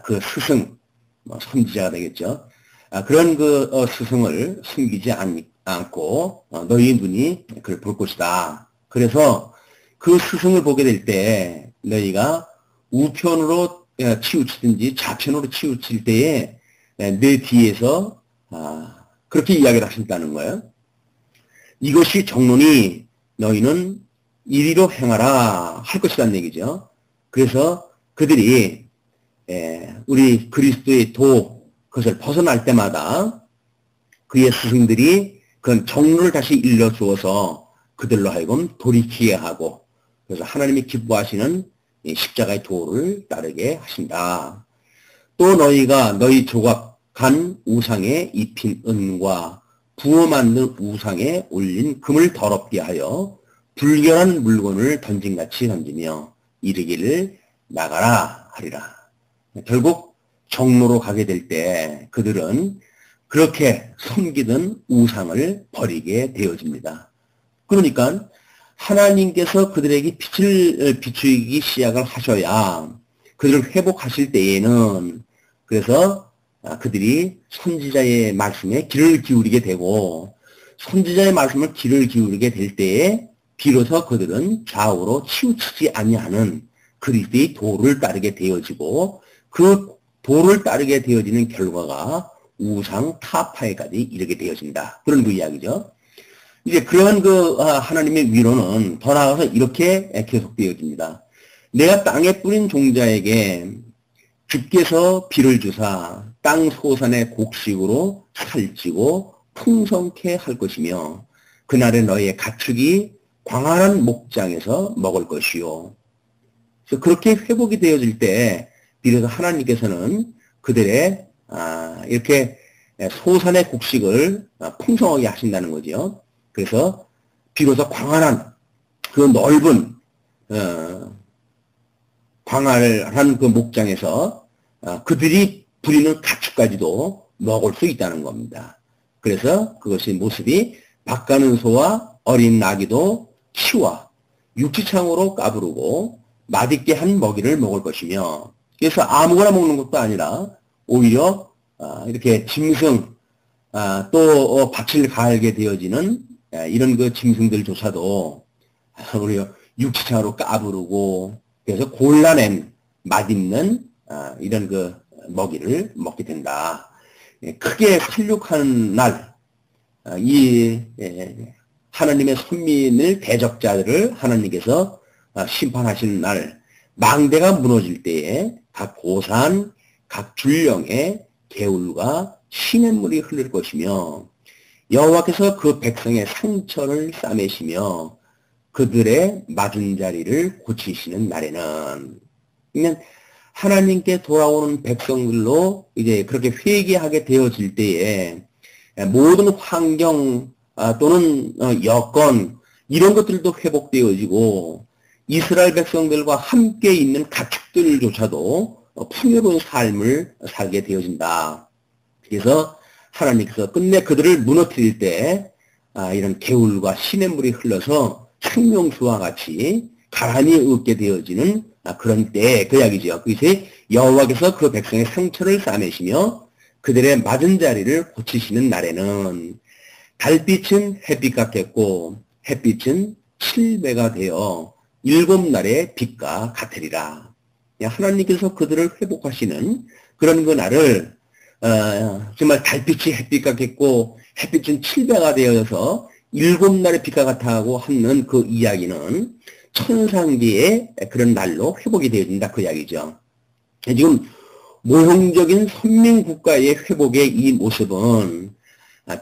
그 스승 선지자가 되겠죠. 그런 그 스승을 숨기지 않고 너희 눈이 그를 볼 것이다. 그래서 그 스승을 보게 될 때 너희가 우편으로 치우치든지 좌편으로 치우칠 때에 내 뒤에서 그렇게 이야기를 하신다는 거예요. 이것이 정론이 너희는 이리로 행하라 할 것이라는 얘기죠. 그래서 그들이 우리 그리스도의 그것을 벗어날 때마다 그의 스승들이 그런 정론을 다시 일러주어서 그들로 하여금 돌이키게 하고 그래서 하나님이 기뻐하시는 십자가의 도를 따르게 하신다. 또 너희가 너희 조각한 우상에 입힌 은과 부어 만든 우상에 올린 금을 더럽게 하여 불결한 물건을 던진같이 던지며 이르기를 나가라 하리라. 결국 정로로 가게 될 때 그들은 그렇게 섬기던 우상을 버리게 되어집니다. 그러니까 하나님께서 그들에게 빛을 비추기 시작을 하셔야 그들을 회복하실 때에는 그래서 그들이 선지자의 말씀에 귀를 기울이게 되고 선지자의 말씀을 귀를 기울이게 될 때에 비로소 그들은 좌우로 치우치지 아니하는 그리스도의 도를 따르게 되어지고 그 도를 따르게 되어지는 결과가 우상 타파에까지 이르게 되어진다. 그런 그 이야기죠. 이제 그러한 그 하나님의 위로는 더 나아가서 이렇게 계속되어집니다. 내가 땅에 뿌린 종자에게 주께서 비를 주사 땅 소산의 곡식으로 살찌고 풍성케 할 것이며 그날에 너희의 가축이 광활한 목장에서 먹을 것이요. 그래서 그렇게 회복이 되어질 때 비로소 하나님께서는 그들의 이렇게 소산의 곡식을 풍성하게 하신다는 거죠. 그래서 비로소 광활한 그 넓은 광활한 그 목장에서 그들이 부리는 가축까지도 먹을 수 있다는 겁니다. 그래서 그것이 모습이 밭가는 소와 어린 나귀도 치와 육지창으로 까부르고 맛있게 한 먹이를 먹을 것이며, 그래서 아무거나 먹는 것도 아니라 오히려 이렇게 짐승 또 밭을 갈게 되어지는 이런 그 짐승들조차도 우리가 육지창으로 까부르고 그래서 골라낸 맛있는 이런 그 먹이를 먹게 된다. 크게 살육하는 날, 이 하나님의 선민을 대적자들을 하나님께서 심판하시는 날, 망대가 무너질 때에 각 고산, 각 줄령에 개울과 시냇물이 흐를 것이며 여호와께서 그 백성의 상처를 싸매시며 그들의 맞은 자리를 고치시는 날에는, 그러니까 하나님께 돌아오는 백성들로 이제 그렇게 회개하게 되어질 때에 모든 환경 또는 여건 이런 것들도 회복되어지고 이스라엘 백성들과 함께 있는 가축들조차도 풍요로운 삶을 살게 되어진다. 그래서 하나님께서 끝내 그들을 무너뜨릴 때 이런 개울과 시냇물이 흘러서 생명수와 같이 가라니 얻게 되어지는 그런 때, 그 이야기죠. 그것이 여호와께서 그 백성의 상처를 싸매시며 그들의 맞은 자리를 고치시는 날에는 달빛은 햇빛 같겠고 햇빛은 7배가 되어 7날의 빛과 같으리라. 하나님께서 그들을 회복하시는 그런 그 날을 정말 달빛이 햇빛 같겠고 햇빛은 7배가 되어서 7날의 빛과 같다고 하는 그 이야기는 천상기의 그런 날로 회복이 되어진다, 그 이야기죠. 지금 모형적인 선민국가의 회복의 이 모습은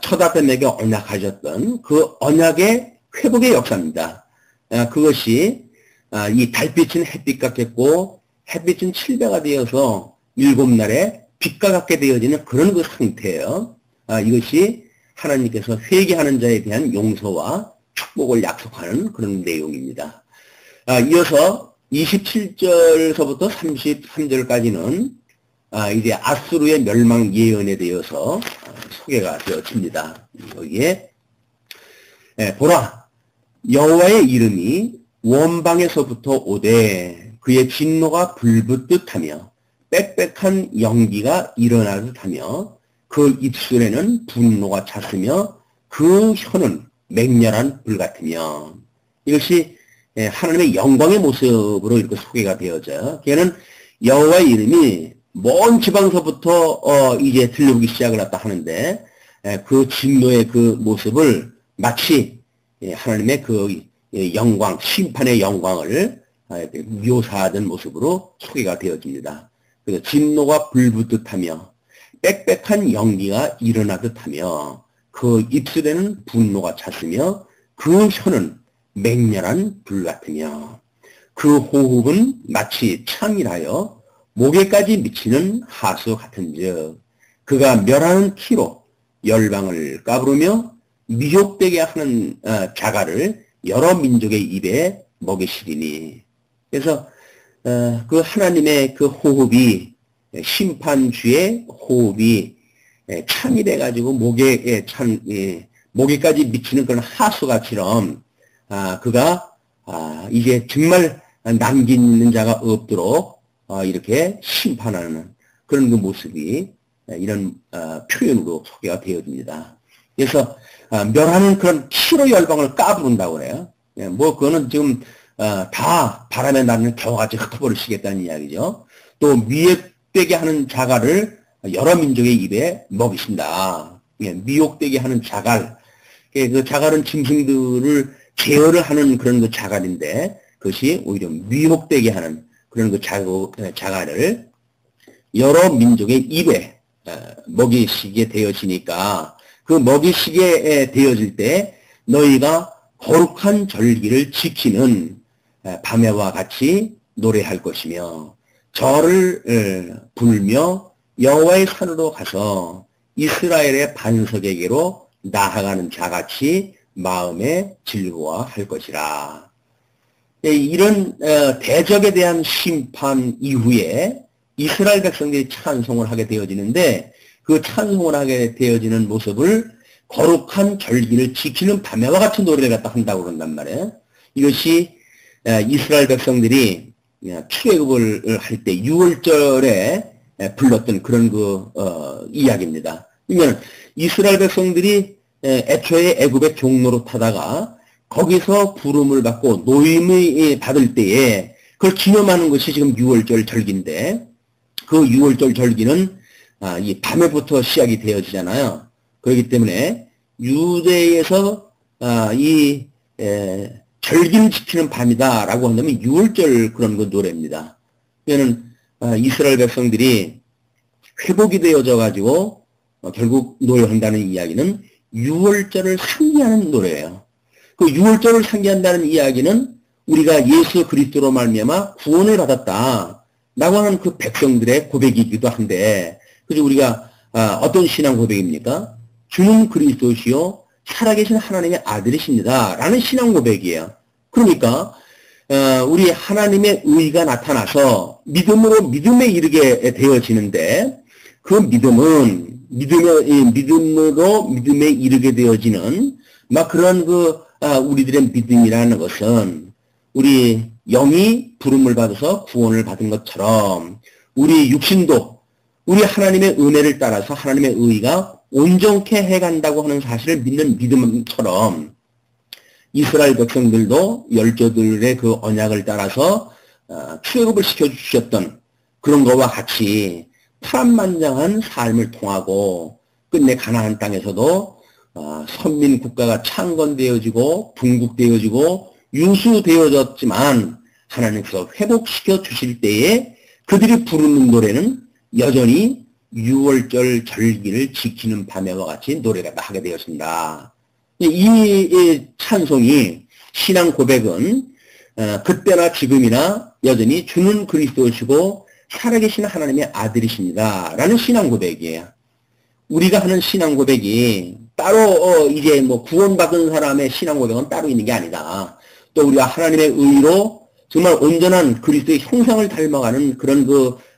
초다뱀에게 언약하셨던 그 언약의 회복의 역사입니다. 그것이 이 달빛은 햇빛 같겠고 햇빛은 7배가 되어서 7날에 빛과 같게 되어지는 그런 그 상태예요. 이것이 하나님께서 회개하는 자에 대한 용서와 축복을 약속하는 그런 내용입니다. 이어서 27절서부터 33절까지는 이제 아수르의 멸망 예언에 대해서 소개가 되어집니다. 여기에 보라, 여호와의 이름이 원방에서부터 오되 그의 진노가 불붙듯 하며 빽빽한 연기가 일어나 듯하며 그 입술에는 분노가 찼으며 그 혀는 맹렬한 불 같으며, 이것이 하나님의 영광의 모습으로 이렇게 소개가 되어져요. 걔는 여호와의 이름이 먼 지방서부터 이제 들려오기 시작을 했다 하는데 그 진노의 그 모습을 마치 하나님의 그 영광, 심판의 영광을 묘사하던 모습으로 소개가 되어집니다. 그래서 진노가 불붙듯 하며 빽빽한 연기가 일어나듯 하며 그 입술에는 분노가 찼으며 그 혀는 맹렬한 불 같으며 그 호흡은 마치 창이라여 목에까지 미치는 하수 같은즉 그가 멸하는 키로 열방을 까부르며 미혹되게 하는 자갈을 여러 민족의 입에 먹이시리니. 그래서 그 하나님의 그 호흡이 심판주의 호흡이 창이 돼가지고 목에까지 미치는 그런 하수같이럼 그가 이제 정말 남기는 자가 없도록 이렇게 심판하는 그런 그 모습이 이런 표현으로 소개가 되어집니다. 그래서 멸하는 그런 키로 열방을 까부른다고 그래요. 뭐 그거는 지금 다 바람에 나는 겨우같이 흩어버리시겠다는 이야기죠. 또 미혹되게 하는 자갈을 여러 민족의 입에 먹이신다. 미혹되게 하는 자갈. 그 자갈은 짐승들을 제어를 하는 그런 그 자갈인데 그것이 오히려 미혹되게 하는 그런 그 자갈을 여러 민족의 입에 먹이시게 되어지니까 그 먹이시게 되어질 때 너희가 거룩한 절기를 지키는 밤에와 같이 노래할 것이며 절을 부르며 여호와의 산으로 가서 이스라엘의 반석에게로 나아가는 자같이 마음에 즐거워할 것이라. 이런 대적에 대한 심판 이후에 이스라엘 백성들이 찬송을 하게 되어지는데 그 찬송을 하게 되어지는 모습을 거룩한 절기를 지키는 밤에와 같은 노래를 갖다 한다고 그런단 말이에요. 이것이 이스라엘 백성들이 출애굽을 할 때 6월절에 불렀던 그런 이야기입니다. 그러면 이스라엘 백성들이 애초에 애굽의 종로로 타다가 거기서 부름을 받고 노임을 받을 때에 그걸 기념하는 것이 지금 6월절 절기인데 그 6월절 절기는 이 밤에부터 시작이 되어지잖아요. 그렇기 때문에 유대에서 이 절기를 지키는 밤이다라고 한다면 6월절 그런 노래입니다. 그러면 이스라엘 백성들이 회복이 되어져 가지고 결국 노래한다는 이야기는 6월절을 상기하는 노래예요. 그 6월절을 상기한다는 이야기는 우리가 예수 그리스도로 말미암아 구원을 받았다라고 하는 그 백성들의 고백이기도 한데, 그래서 우리가 어떤 신앙 고백입니까? 주는 그리스도시요 살아계신 하나님의 아들이십니다 라는 신앙 고백이에요. 그러니까 우리 하나님의 의가 나타나서 믿음으로 믿음에 이르게 되어지는데 그 믿음은 믿음으로 믿음에 이르게 되어지는 막 그런 우리들의 믿음이라는 것은 우리 영이 부름을 받아서 구원을 받은 것처럼 우리 육신도 우리 하나님의 은혜를 따라서 하나님의 의가 온전케 해간다고 하는 사실을 믿는 믿음처럼 이스라엘 백성들도 열조들의 그 언약을 따라서 출애굽을 시켜주셨던 그런 것과 같이 파란만장한 삶을 통하고 끝내 가나안 땅에서도 선민 국가가 창건되어지고 분국되어지고 유수되어졌지만 하나님께서 회복시켜 주실 때에 그들이 부르는 노래는 여전히 6월절 절기를 지키는 밤에와 같이 노래가 하게 되었습니다. 이 찬송이 신앙 고백은 그때나 지금이나 여전히 주는 그리스도시고 살아계신 하나님의 아들이십니다 라는 신앙 고백이에요. 우리가 하는 신앙 고백이 따로 이제 구원받은 사람의 신앙 고백은 따로 있는 게 아니다. 또 우리가 하나님의 의로 정말 온전한 그리스도의 형상을 닮아가는 그런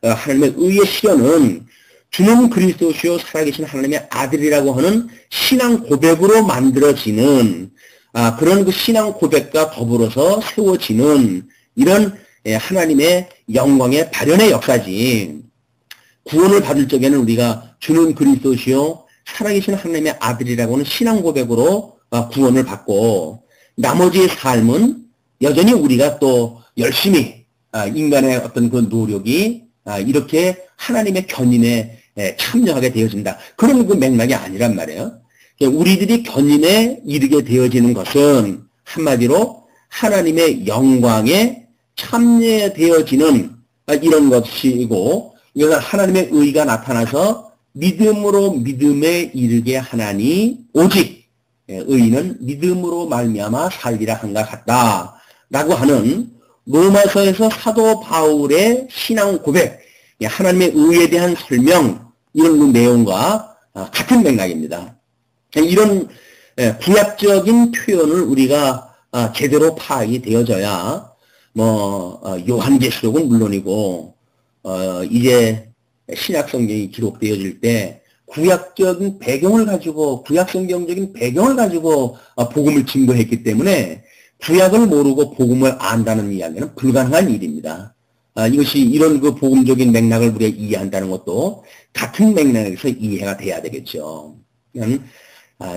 하나님의 의의 실현은 주는 그리스도시요 살아계신 하나님의 아들이라고 하는 신앙 고백으로 만들어지는 그런 그 신앙 고백과 더불어서 세워지는 이런 하나님의 영광의 발현의 역사지. 구원을 받을 적에는 우리가 주는 그리스도시요 살아계신 하나님의 아들이라고 하는 신앙 고백으로 구원을 받고 나머지의 삶은 여전히 우리가 또 열심히 인간의 어떤 그 노력이 이렇게 하나님의 견인에 참여하게 되어진다. 그런 그 맥락이 아니란 말이에요. 우리들이 견인에 이르게 되어지는 것은 한마디로 하나님의 영광에 참여되어지는 이런 것이고, 이것은 하나님의 의가 나타나서 믿음으로 믿음에 이르게 하나니 오직 의인은 믿음으로 말미암아 살리라 한가 같다라고 하는 로마서에서 사도 바울의 신앙 고백, 하나님의 의에 대한 설명, 이런 그 내용과 같은 맥락입니다. 이런 구약적인 표현을 우리가 제대로 파악이 되어져야 요한계시록은 물론이고 이제 신약성경이 기록되어질 때 구약적인 배경을 가지고 구약성경적인 배경을 가지고 복음을 증거했기 때문에 구약을 모르고 복음을 안다는 이야기는 불가능한 일입니다. 이것이 이런 그 복음적인 맥락을 우리가 이해한다는 것도 같은 맥락에서 이해가 돼야 되겠죠.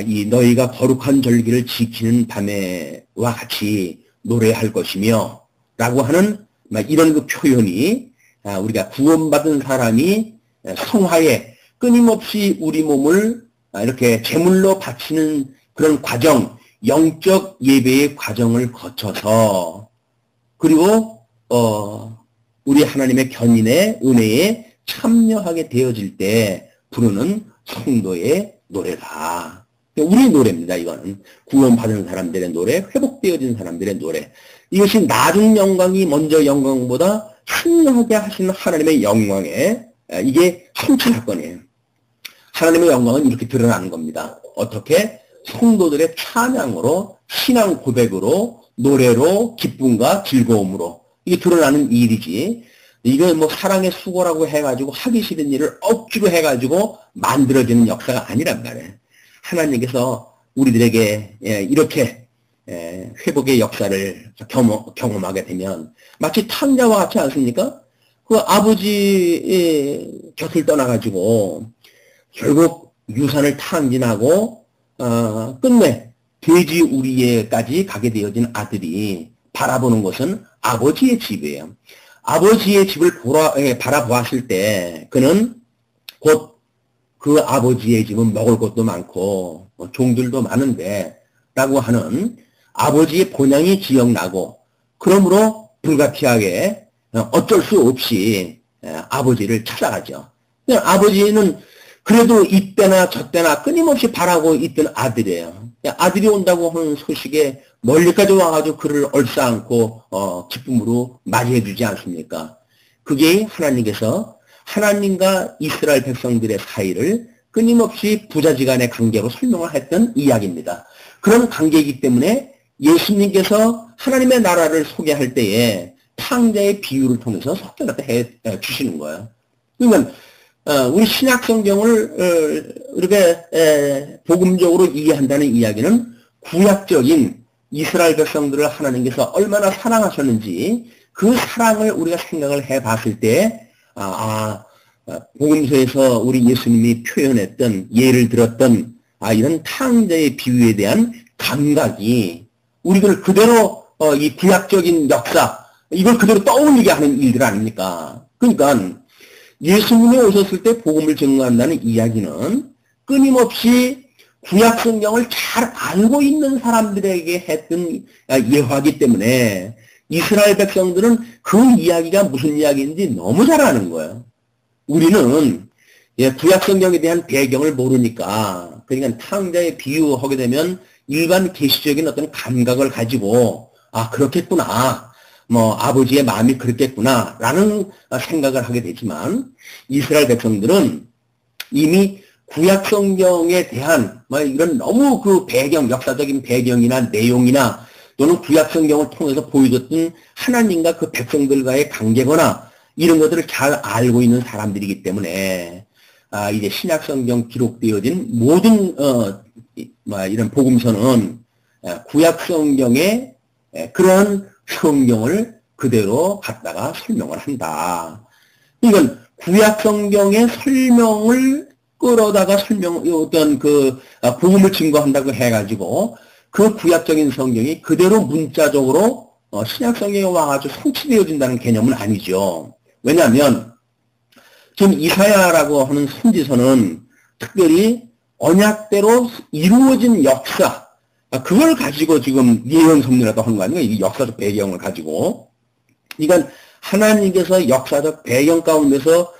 이 너희가 거룩한 절기를 지키는 밤에와 같이 노래할 것이며 라고 하는 이런 그 표현이 우리가 구원받은 사람이 성화에 끊임없이 우리 몸을 이렇게 제물로 바치는 그런 과정, 영적 예배의 과정을 거쳐서 그리고 우리 하나님의 견인의 은혜에 참여하게 되어질 때 부르는 성도의 노래다. 우리의 노래입니다. 이거는 구원받은 사람들의 노래, 회복되어진 사람들의 노래. 이것이 나중 영광이 먼저 영광보다 승하게 하시는 하나님의 영광에 이게 성취 사건이에요. 하나님의 영광은 이렇게 드러나는 겁니다. 어떻게? 성도들의 찬양으로, 신앙 고백으로, 노래로, 기쁨과 즐거움으로 이게 드러나는 일이지. 이거 뭐 사랑의 수고라고 해가지고 하기 싫은 일을 억지로 해가지고 만들어지는 역사가 아니란 말이에요. 하나님께서 우리들에게 이렇게 회복의 역사를 경험하게 되면 마치 탕자와 같지 않습니까? 그 아버지 곁을 떠나가지고 결국 유산을 탕진하고 끝내 돼지 우리에까지 가게 되어진 아들이 바라보는 것은 아버지의 집이에요. 아버지의 집을 바라보았을 때 그는 곧 그 아버지의 집은 먹을 것도 많고 종들도 많은데 라고 하는 아버지의 본향이 기억나고 그러므로 불가피하게 어쩔 수 없이 아버지를 찾아가죠. 아버지는 그래도 이때나 저때나 끊임없이 바라고 있던 아들이에요. 아들이 온다고 하는 소식에 멀리까지 와가지고 그를 얼싸안고 기쁨으로 맞이해 주지 않습니까? 그게 하나님께서 하나님과 이스라엘 백성들의 사이를 끊임없이 부자지간의 관계로 설명을 했던 이야기입니다. 그런 관계이기 때문에 예수님께서 하나님의 나라를 소개할 때에 탕자의 비유를 통해서 설명을 해 주시는 거예요. 그러면 우리 신약 성경을 이렇게 복음적으로 이해한다는 이야기는 구약적인 이스라엘 백성들을 하나님께서 얼마나 사랑하셨는지 그 사랑을 우리가 생각을 해봤을 때 복음서에서 우리 예수님이 표현했던 예를 들었던 이런 탕자의 비유에 대한 감각이 우리들 그대로 이 구약적인 역사 이걸 그대로 떠올리게 하는 일들 아닙니까? 그러니까 예수님이 오셨을 때 복음을 증거한다는 이야기는 끊임없이 구약 성경을 잘 알고 있는 사람들에게 했던 예화이기 때문에 이스라엘 백성들은 그 이야기가 무슨 이야기인지 너무 잘 아는 거예요. 우리는 구약 성경에 대한 배경을 모르니까 그러니까 탕자의 비유하게 되면 일반 계시적인 어떤 감각을 가지고 그렇겠구나. 뭐 아버지의 마음이 그렇겠구나 라는 생각을 하게 되지만 이스라엘 백성들은 이미 구약 성경에 대한 이런 너무 그 배경, 역사적인 배경이나 내용이나 또는 구약 성경을 통해서 보여줬던 하나님과 그 백성들과의 관계거나 이런 것들을 잘 알고 있는 사람들이기 때문에 이제 신약 성경 기록되어진 모든 이런 복음서는 구약 성경의 그런 성경을 그대로 갖다가 설명을 한다. 그러니까 구약 성경의 설명을 끌어다가 어떤 복음을 증거한다고 해가지고 그 구약적인 성경이 그대로 문자적으로 신약 성경에 와가지고 성취되어진다는 개념은 아니죠. 왜냐하면 지금 이사야라고 하는 선지서는 특별히 언약대로 이루어진 역사 그걸 가지고 지금 예언 섭리라고 하는 거 아니에요? 이 역사적 배경을 가지고. 그러니까 하나님께서 역사적 배경 가운데서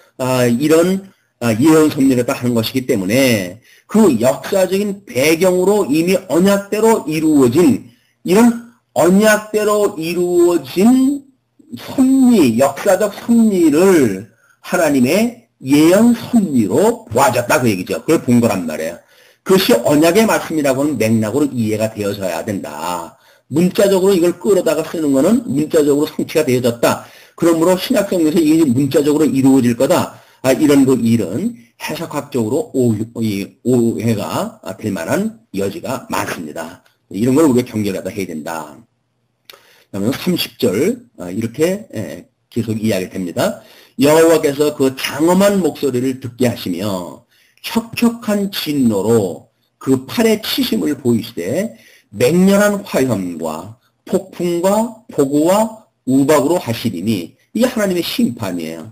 이런 예언 섭리라고 하는 것이기 때문에 그 역사적인 배경으로 이미 언약대로 이루어진 이런 언약대로 이루어진 섭리, 역사적 섭리를 하나님의 예언 섭리로 보아졌다 그 얘기죠. 그걸 본 거란 말이에요. 그것이 언약의 말씀이라고 하는 맥락으로 이해가 되어져야 된다. 문자적으로 이걸 끌어다가 쓰는 거는 문자적으로 성취가 되어졌다. 그러므로 신약성경에서 이게 문자적으로 이루어질 거다. 이런 그 일은 해석학적으로 오해가 될 만한 여지가 많습니다. 이런 걸 우리가 경계하다 해야 된다. 그러면 30절 이렇게 계속 이야기됩니다. 여호와께서 그 장엄한 목소리를 듣게 하시며 척척한 진노로 그 팔에 치심을 보이시되 맹렬한 화염과 폭풍과 폭우와 우박으로 하시리니 이게 하나님의 심판이에요.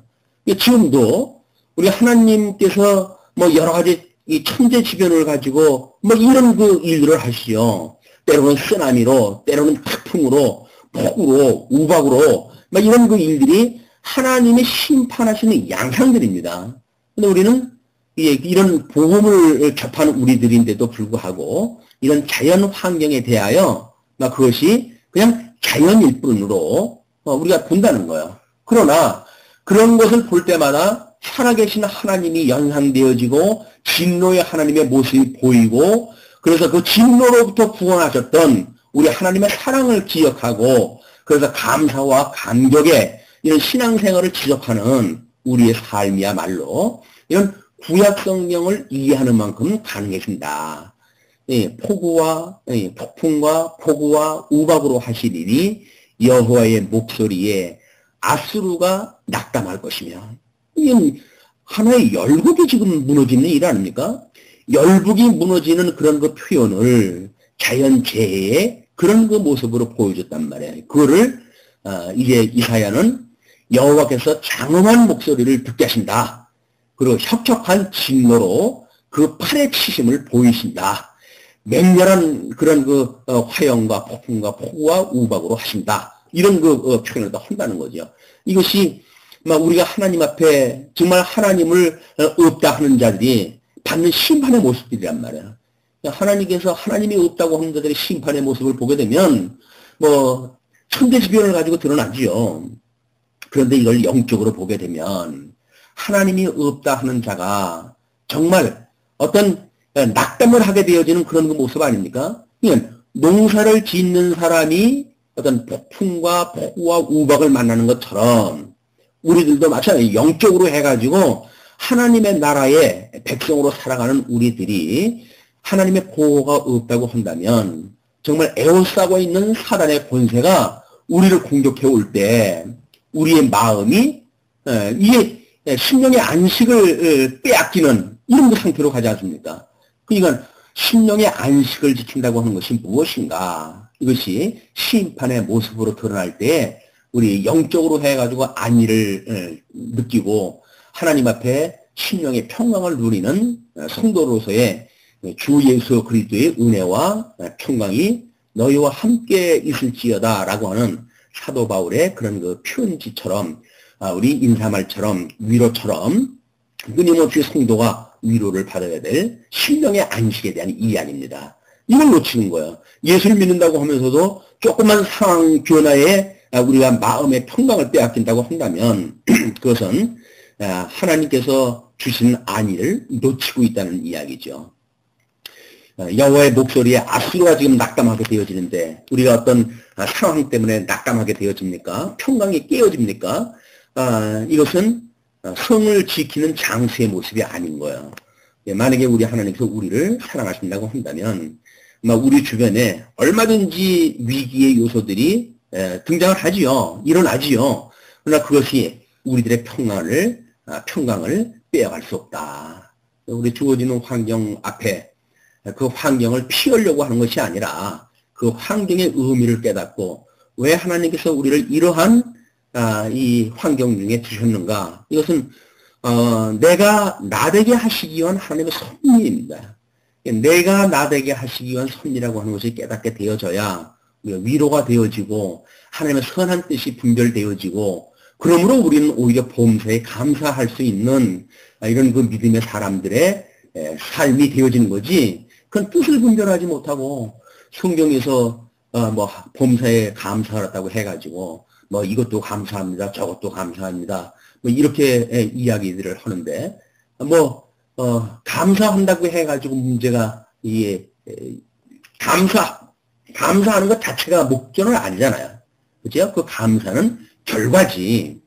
지금도 우리 하나님께서 뭐 여러 가지 이 천재지변을 가지고 뭐 이런 그 일들을 하시죠. 때로는 쓰나미로, 때로는 태풍으로, 폭우로, 우박으로 막 이런 그 일들이 하나님의 심판하시는 양상들입니다. 근데 우리는 이런 복음을 접하는 우리들인데도 불구하고 이런 자연 환경에 대하여 그것이 그냥 자연일 뿐으로 우리가 본다는 거예요. 그러나 그런 것을 볼 때마다 살아계신 하나님이 연상되어지고 진노의 하나님의 모습이 보이고 그래서 그 진노로부터 구원하셨던 우리 하나님의 사랑을 기억하고 그래서 감사와 감격에 이런 신앙생활을 지속하는 우리의 삶이야말로 이런 구약 성경을 이해하는 만큼 가능해진다. 폭우와 폭풍과 폭우와 우박으로 하시리니 여호와의 목소리에 아수르가 낙담할 것이며 이건 하나의 열국이 지금 무너지는 일 아닙니까? 열국이 무너지는 그런 그 표현을 자연재해의 그런 그 모습으로 보여줬단 말이에요. 그거를 이제 이사야는 여호와께서 장엄한 목소리를 듣게 하신다. 그리고 혁혁한 진노로 그 팔에 치심을 보이신다. 맹렬한 그런 그 화영과 폭풍과 폭우와 우박으로 하신다. 이런 그 표현을 다 한다는 거죠. 이것이 우리가 하나님 앞에 정말 하나님을 없다 하는 자들이 받는 심판의 모습들이란 말이에요. 하나님께서 하나님이 없다고 하는 자들의 심판의 모습을 보게 되면 천대지변을 가지고 드러나지요. 그런데 이걸 영적으로 보게 되면 하나님이 없다 하는 자가 정말 어떤 낙담을 하게 되어지는 그런 그 모습 아닙니까? 그러니까 농사를 짓는 사람이 어떤 폭풍과 폭우와 우박을 만나는 것처럼 우리들도 마찬가지로 영적으로 해가지고 하나님의 나라의 백성으로 살아가는 우리들이 하나님의 보호가 없다고 한다면 정말 에워싸고 있는 사단의 권세가 우리를 공격해 올 때 우리의 마음이 이게 심령의 안식을 빼앗기는 이런 상태로 가지 않습니까? 그러니까 심령의 안식을 지킨다고 하는 것이 무엇인가? 이것이 심판의 모습으로 드러날 때 우리 영적으로 해가지고 안위를 느끼고 하나님 앞에 심령의 평강을 누리는 성도로서의 주 예수 그리스도의 은혜와 평강이 너희와 함께 있을지어다 라고 하는 사도 바울의 그런 그 편지처럼 우리 인사말처럼 위로처럼 끊임없이 성도가 위로를 받아야 될 심령의 안식에 대한 이야기입니다. 이걸 놓치는 거예요. 예수를 믿는다고 하면서도 조그만 상황 변화에 우리가 마음의 평강을 빼앗긴다고 한다면 그것은 하나님께서 주신 안위를 놓치고 있다는 이야기죠. 여호와의 목소리에 아수르가 지금 낙담하게 되어지는데 우리가 어떤 상황 때문에 낙담하게 되어집니까? 평강이 깨어집니까? 이것은 성을 지키는 장수의 모습이 아닌 거예요. 만약에 우리 하나님께서 우리를 사랑하신다고 한다면 우리 주변에 얼마든지 위기의 요소들이 등장을 하지요. 일어나지요. 그러나 그것이 우리들의 평강을 빼앗갈 수 없다. 우리 주어지는 환경 앞에 그 환경을 피하려고 하는 것이 아니라 그 환경의 의미를 깨닫고 왜 하나님께서 우리를 이러한 이 환경 중에 두셨는가? 이것은 내가 나되게 하시기 위한 하나님의 섭리입니다. 내가 나되게 하시기 위한 섭리라고 하는 것이 깨닫게 되어져야 위로가 되어지고 하나님의 선한 뜻이 분별되어지고 그러므로 우리는 오히려 범사에 감사할 수 있는 이런 그 믿음의 사람들의 삶이 되어지는 거지. 그건 뜻을 분별하지 못하고 성경에서 범사에 감사하다고 해가지고 이것도 감사합니다, 저것도 감사합니다, 이렇게 이야기들을 하는데 감사한다고 해가지고 문제가 감사하는 것 자체가 목적은 아니잖아요. 그죠? 그 감사는 결과지.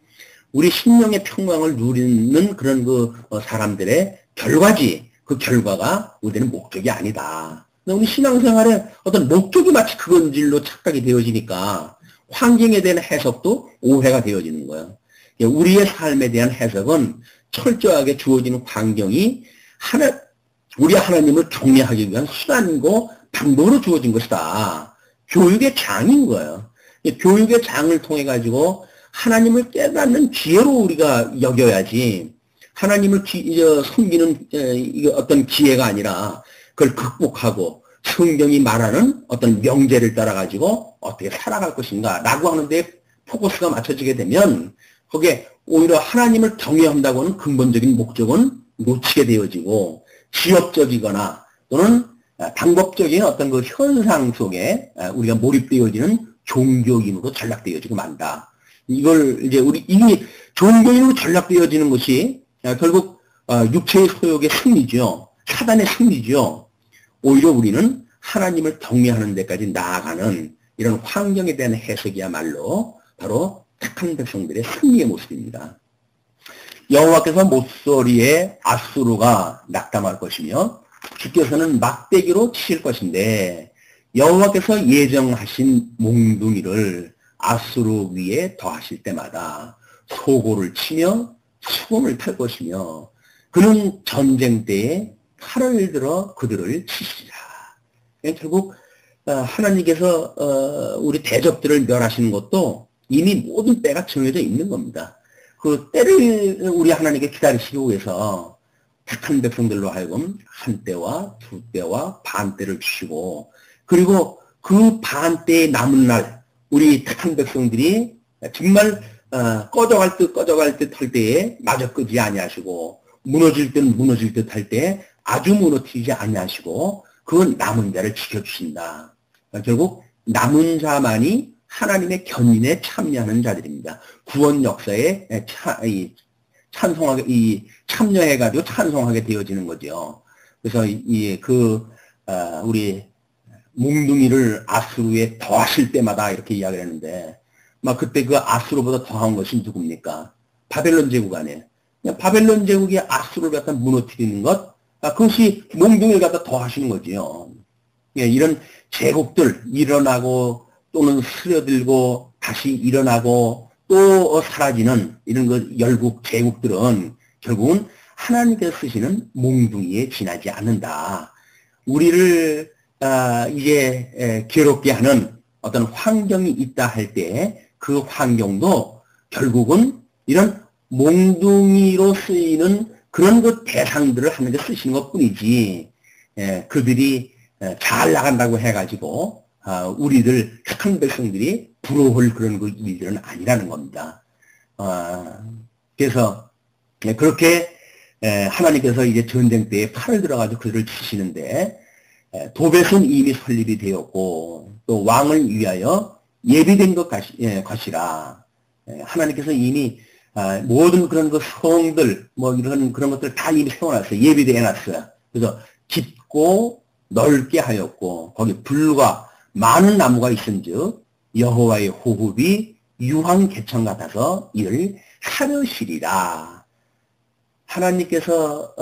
우리 심령의 평강을 누리는 그런 그 사람들의 결과지. 그 결과가 우리는 목적이 아니다. 우리 신앙생활에 어떤 목적이 마치 그건 줄로 착각이 되어지니까 환경에 대한 해석도 오해가 되어지는 거예요. 우리의 삶에 대한 해석은 철저하게 주어지는 환경이 우리 하나님을 경외하기 위한 수단이고 방법으로 주어진 것이다. 교육의 장인 거예요. 교육의 장을 통해 가지고 하나님을 깨닫는 기회로 우리가 여겨야지 하나님을 섬기는 어떤 기회가 아니라 그걸 극복하고 성경이 말하는 어떤 명제를 따라 가지고 어떻게 살아갈 것인가 라고 하는 데 포커스가 맞춰지게 되면 거기에 오히려 하나님을 경외한다고 하는 근본적인 목적은 놓치게 되어지고 지역적이거나 또는 방법적인 어떤 그 현상 속에 우리가 몰입되어지는 종교인으로 전락되어지고 만다. 이걸 이제 우리 이 종교인으로 전락되어지는 것이 결국 육체의 소욕의 승리죠. 사단의 승리죠. 오히려 우리는 하나님을 경외하는 데까지 나아가는 이런 환경에 대한 해석이야말로 바로 택한 백성들의 승리의 모습입니다. 여호와께서 모서리에 앗수르가 낙담할 것이며 주께서는 막대기로 치실 것인데 여호와께서 예정하신 몽둥이를 앗수르 위에 더하실 때마다 소고를 치며 수금을 탈 것이며 그는 전쟁 때에 칼을 들어 그들을 치시리라. 결국 하나님께서 우리 대적들을 멸하시는 것도 이미 모든 때가 정해져 있는 겁니다. 그 때를 우리 하나님께 기다리시기 위해서 택한 백성들로 하여금 한 때와 두 때와 반 때를 주시고 그리고 그 반 때의 남은 날 우리 택한 백성들이 정말 꺼져갈 듯 할 때에 마저 끄지 아니하시고 무너질 듯 할 때에 아주 무너뜨리지 아니하시고 그 남은 자를 지켜주신다. 결국 남은 자만이 하나님의 견인에 참여하는 자들입니다. 구원 역사에 참여해가지고 찬송하게 되어지는 거죠. 그래서 우리 몽둥이를 앗수르에 더하실 때마다 이렇게 이야기를 했는데, 막 그때 그 앗수르보다 더한 것이 누굽니까? 바벨론 제국 아니에요. 바벨론 제국이 앗수르를 갖다 무너뜨리는 것, 그것이 몽둥이를 갖다 더하시는 거지요. 이런 제국들 일어나고 또는 스며들고 다시 일어나고 또 사라지는 이런 그 열국 제국들은 결국은 하나님께서 쓰시는 몽둥이에 지나지 않는다. 우리를 이제 괴롭게 하는 어떤 환경이 있다 할 때 그 환경도 결국은 이런 몽둥이로 쓰이는 그런 그 대상들을 하나님께 쓰시는 것 뿐이지, 그들이 잘 나간다고 해가지고 우리들 착한 백성들이 부러울 그런 그 일들은 아니라는 겁니다. 그래서 그렇게 하나님께서 이제 전쟁 때에 팔을 들어가지고 그들을 치시는데, 도벳은 이미 설립이 되었고 또 왕을 위하여 예비된 것이라 하나님께서 이미 모든 그런 그 성들 뭐 이런 그런 것들 다 이미 세워놨어요. 예비되어 놨어요. 그래서 깊고 넓게 하였고 거기 불과 많은 나무가 있은즉 여호와의 호흡이 유황 개천 같아서 이를 사려시리라. 하나님께서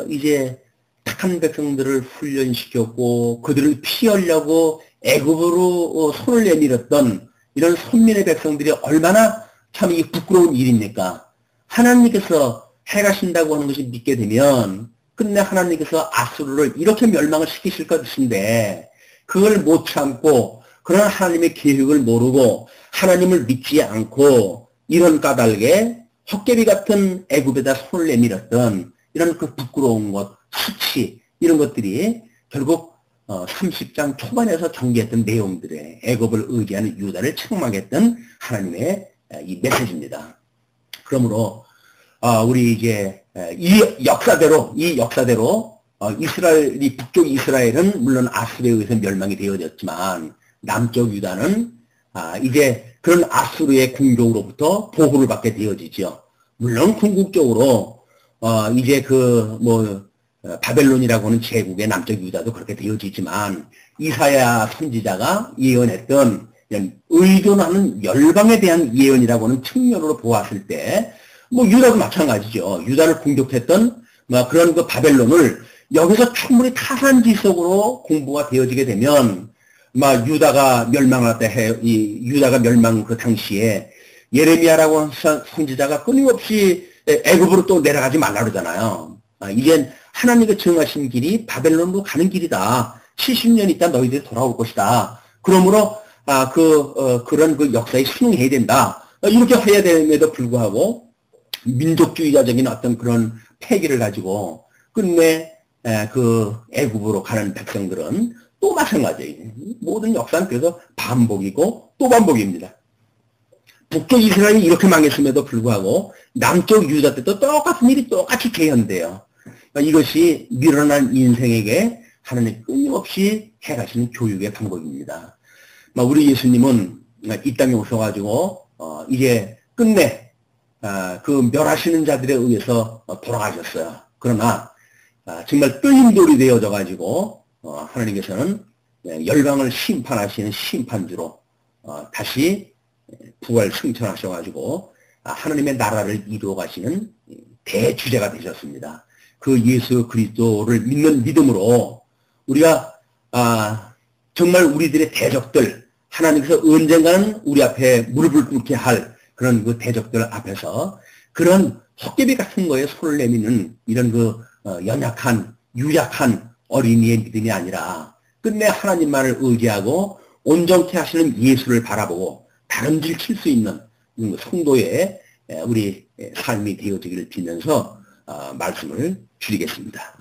이제 착한 백성들을 훈련시켰고 그들을 피하려고 애굽으로 손을 내밀었던 이런 선민의 백성들이 얼마나 참 이 부끄러운 일입니까? 하나님께서 행하신다고 하는 것이 믿게 되면 끝내 하나님께서 앗수르를 이렇게 멸망을 시키실 것인데 그걸 못 참고 그런 하나님의 계획을 모르고 하나님을 믿지 않고 이런 까닭에 헛개비 같은 애굽에다 손을 내밀었던 이런 그 부끄러운 것, 수치 이런 것들이 결국 30장 초반에서 전개했던 내용들에 애굽을 의지하는 유다를 책망했던 하나님의 이 메시지입니다. 그러므로 우리 이제 이 역사대로 이스라엘, 이 북쪽 이스라엘은 물론 아수르에 의해서 멸망이 되어졌지만 남쪽 유다는 이제 그런 아수르의 공격으로부터 보호를 받게 되어지죠. 물론 궁극적으로 이제 바벨론이라고 하는 제국의 남쪽 유다도 그렇게 되어지지만 이사야 선지자가 예언했던 의존하는 열방에 대한 예언이라고 하는 측면으로 보았을 때 유다도 마찬가지죠. 유다를 공격했던 그런 그 바벨론을 여기서 충분히 타산지석으로 공부가 되어지게 되면 유다가 멸망할 때 유다가 멸망 그 당시에 예레미야라고 하는 선지자가 끊임없이 애굽으로 또 내려가지 말라 그러잖아요. 이제 하나님이 정하신 길이 바벨론으로 가는 길이다. 70년 있다 너희들이 돌아올 것이다. 그러므로 그런 그 역사에 순응해야 된다. 이렇게 해야 됨에도 불구하고 민족주의자적인 어떤 그런 패기를 가지고 끝내 그 애굽으로 가는 백성들은 또 마찬가지예요. 모든 역사는 그래서 반복이고 또 반복입니다. 북쪽 이스라엘이 이렇게 망했음에도 불구하고 남쪽 유다 때도 똑같은 일이 똑같이 재현돼요. 이것이 미련한 인생에게 하나님 끊임없이 해가시는 교육의 방법입니다. 우리 예수님은 이 땅에 오셔가지고 이제 끝내 그 멸하시는 자들에 의해서 돌아가셨어요. 그러나 정말 끌림돌이 되어져 가지고 하나님께서는 열방을 심판하시는 심판주로 다시 부활 승천하셔가지고 하나님의 나라를 이루어 가시는 대주제가 되셨습니다. 그 예수 그리스도를 믿는 믿음으로 우리가 정말 우리들의 대적들, 하나님께서 언젠가는 우리 앞에 무릎을 꿇게 할 그런 그 대적들 앞에서 그런 헛개비 같은 거에 손을 내미는 이런 그 연약한 유약한 어린이의 믿음이 아니라 끝내 하나님만을 의지하고 온전케 하시는 예수를 바라보고 다름질 칠 수 있는 성도의 우리 삶이 되어지기를 빌면서 말씀을 드리겠습니다.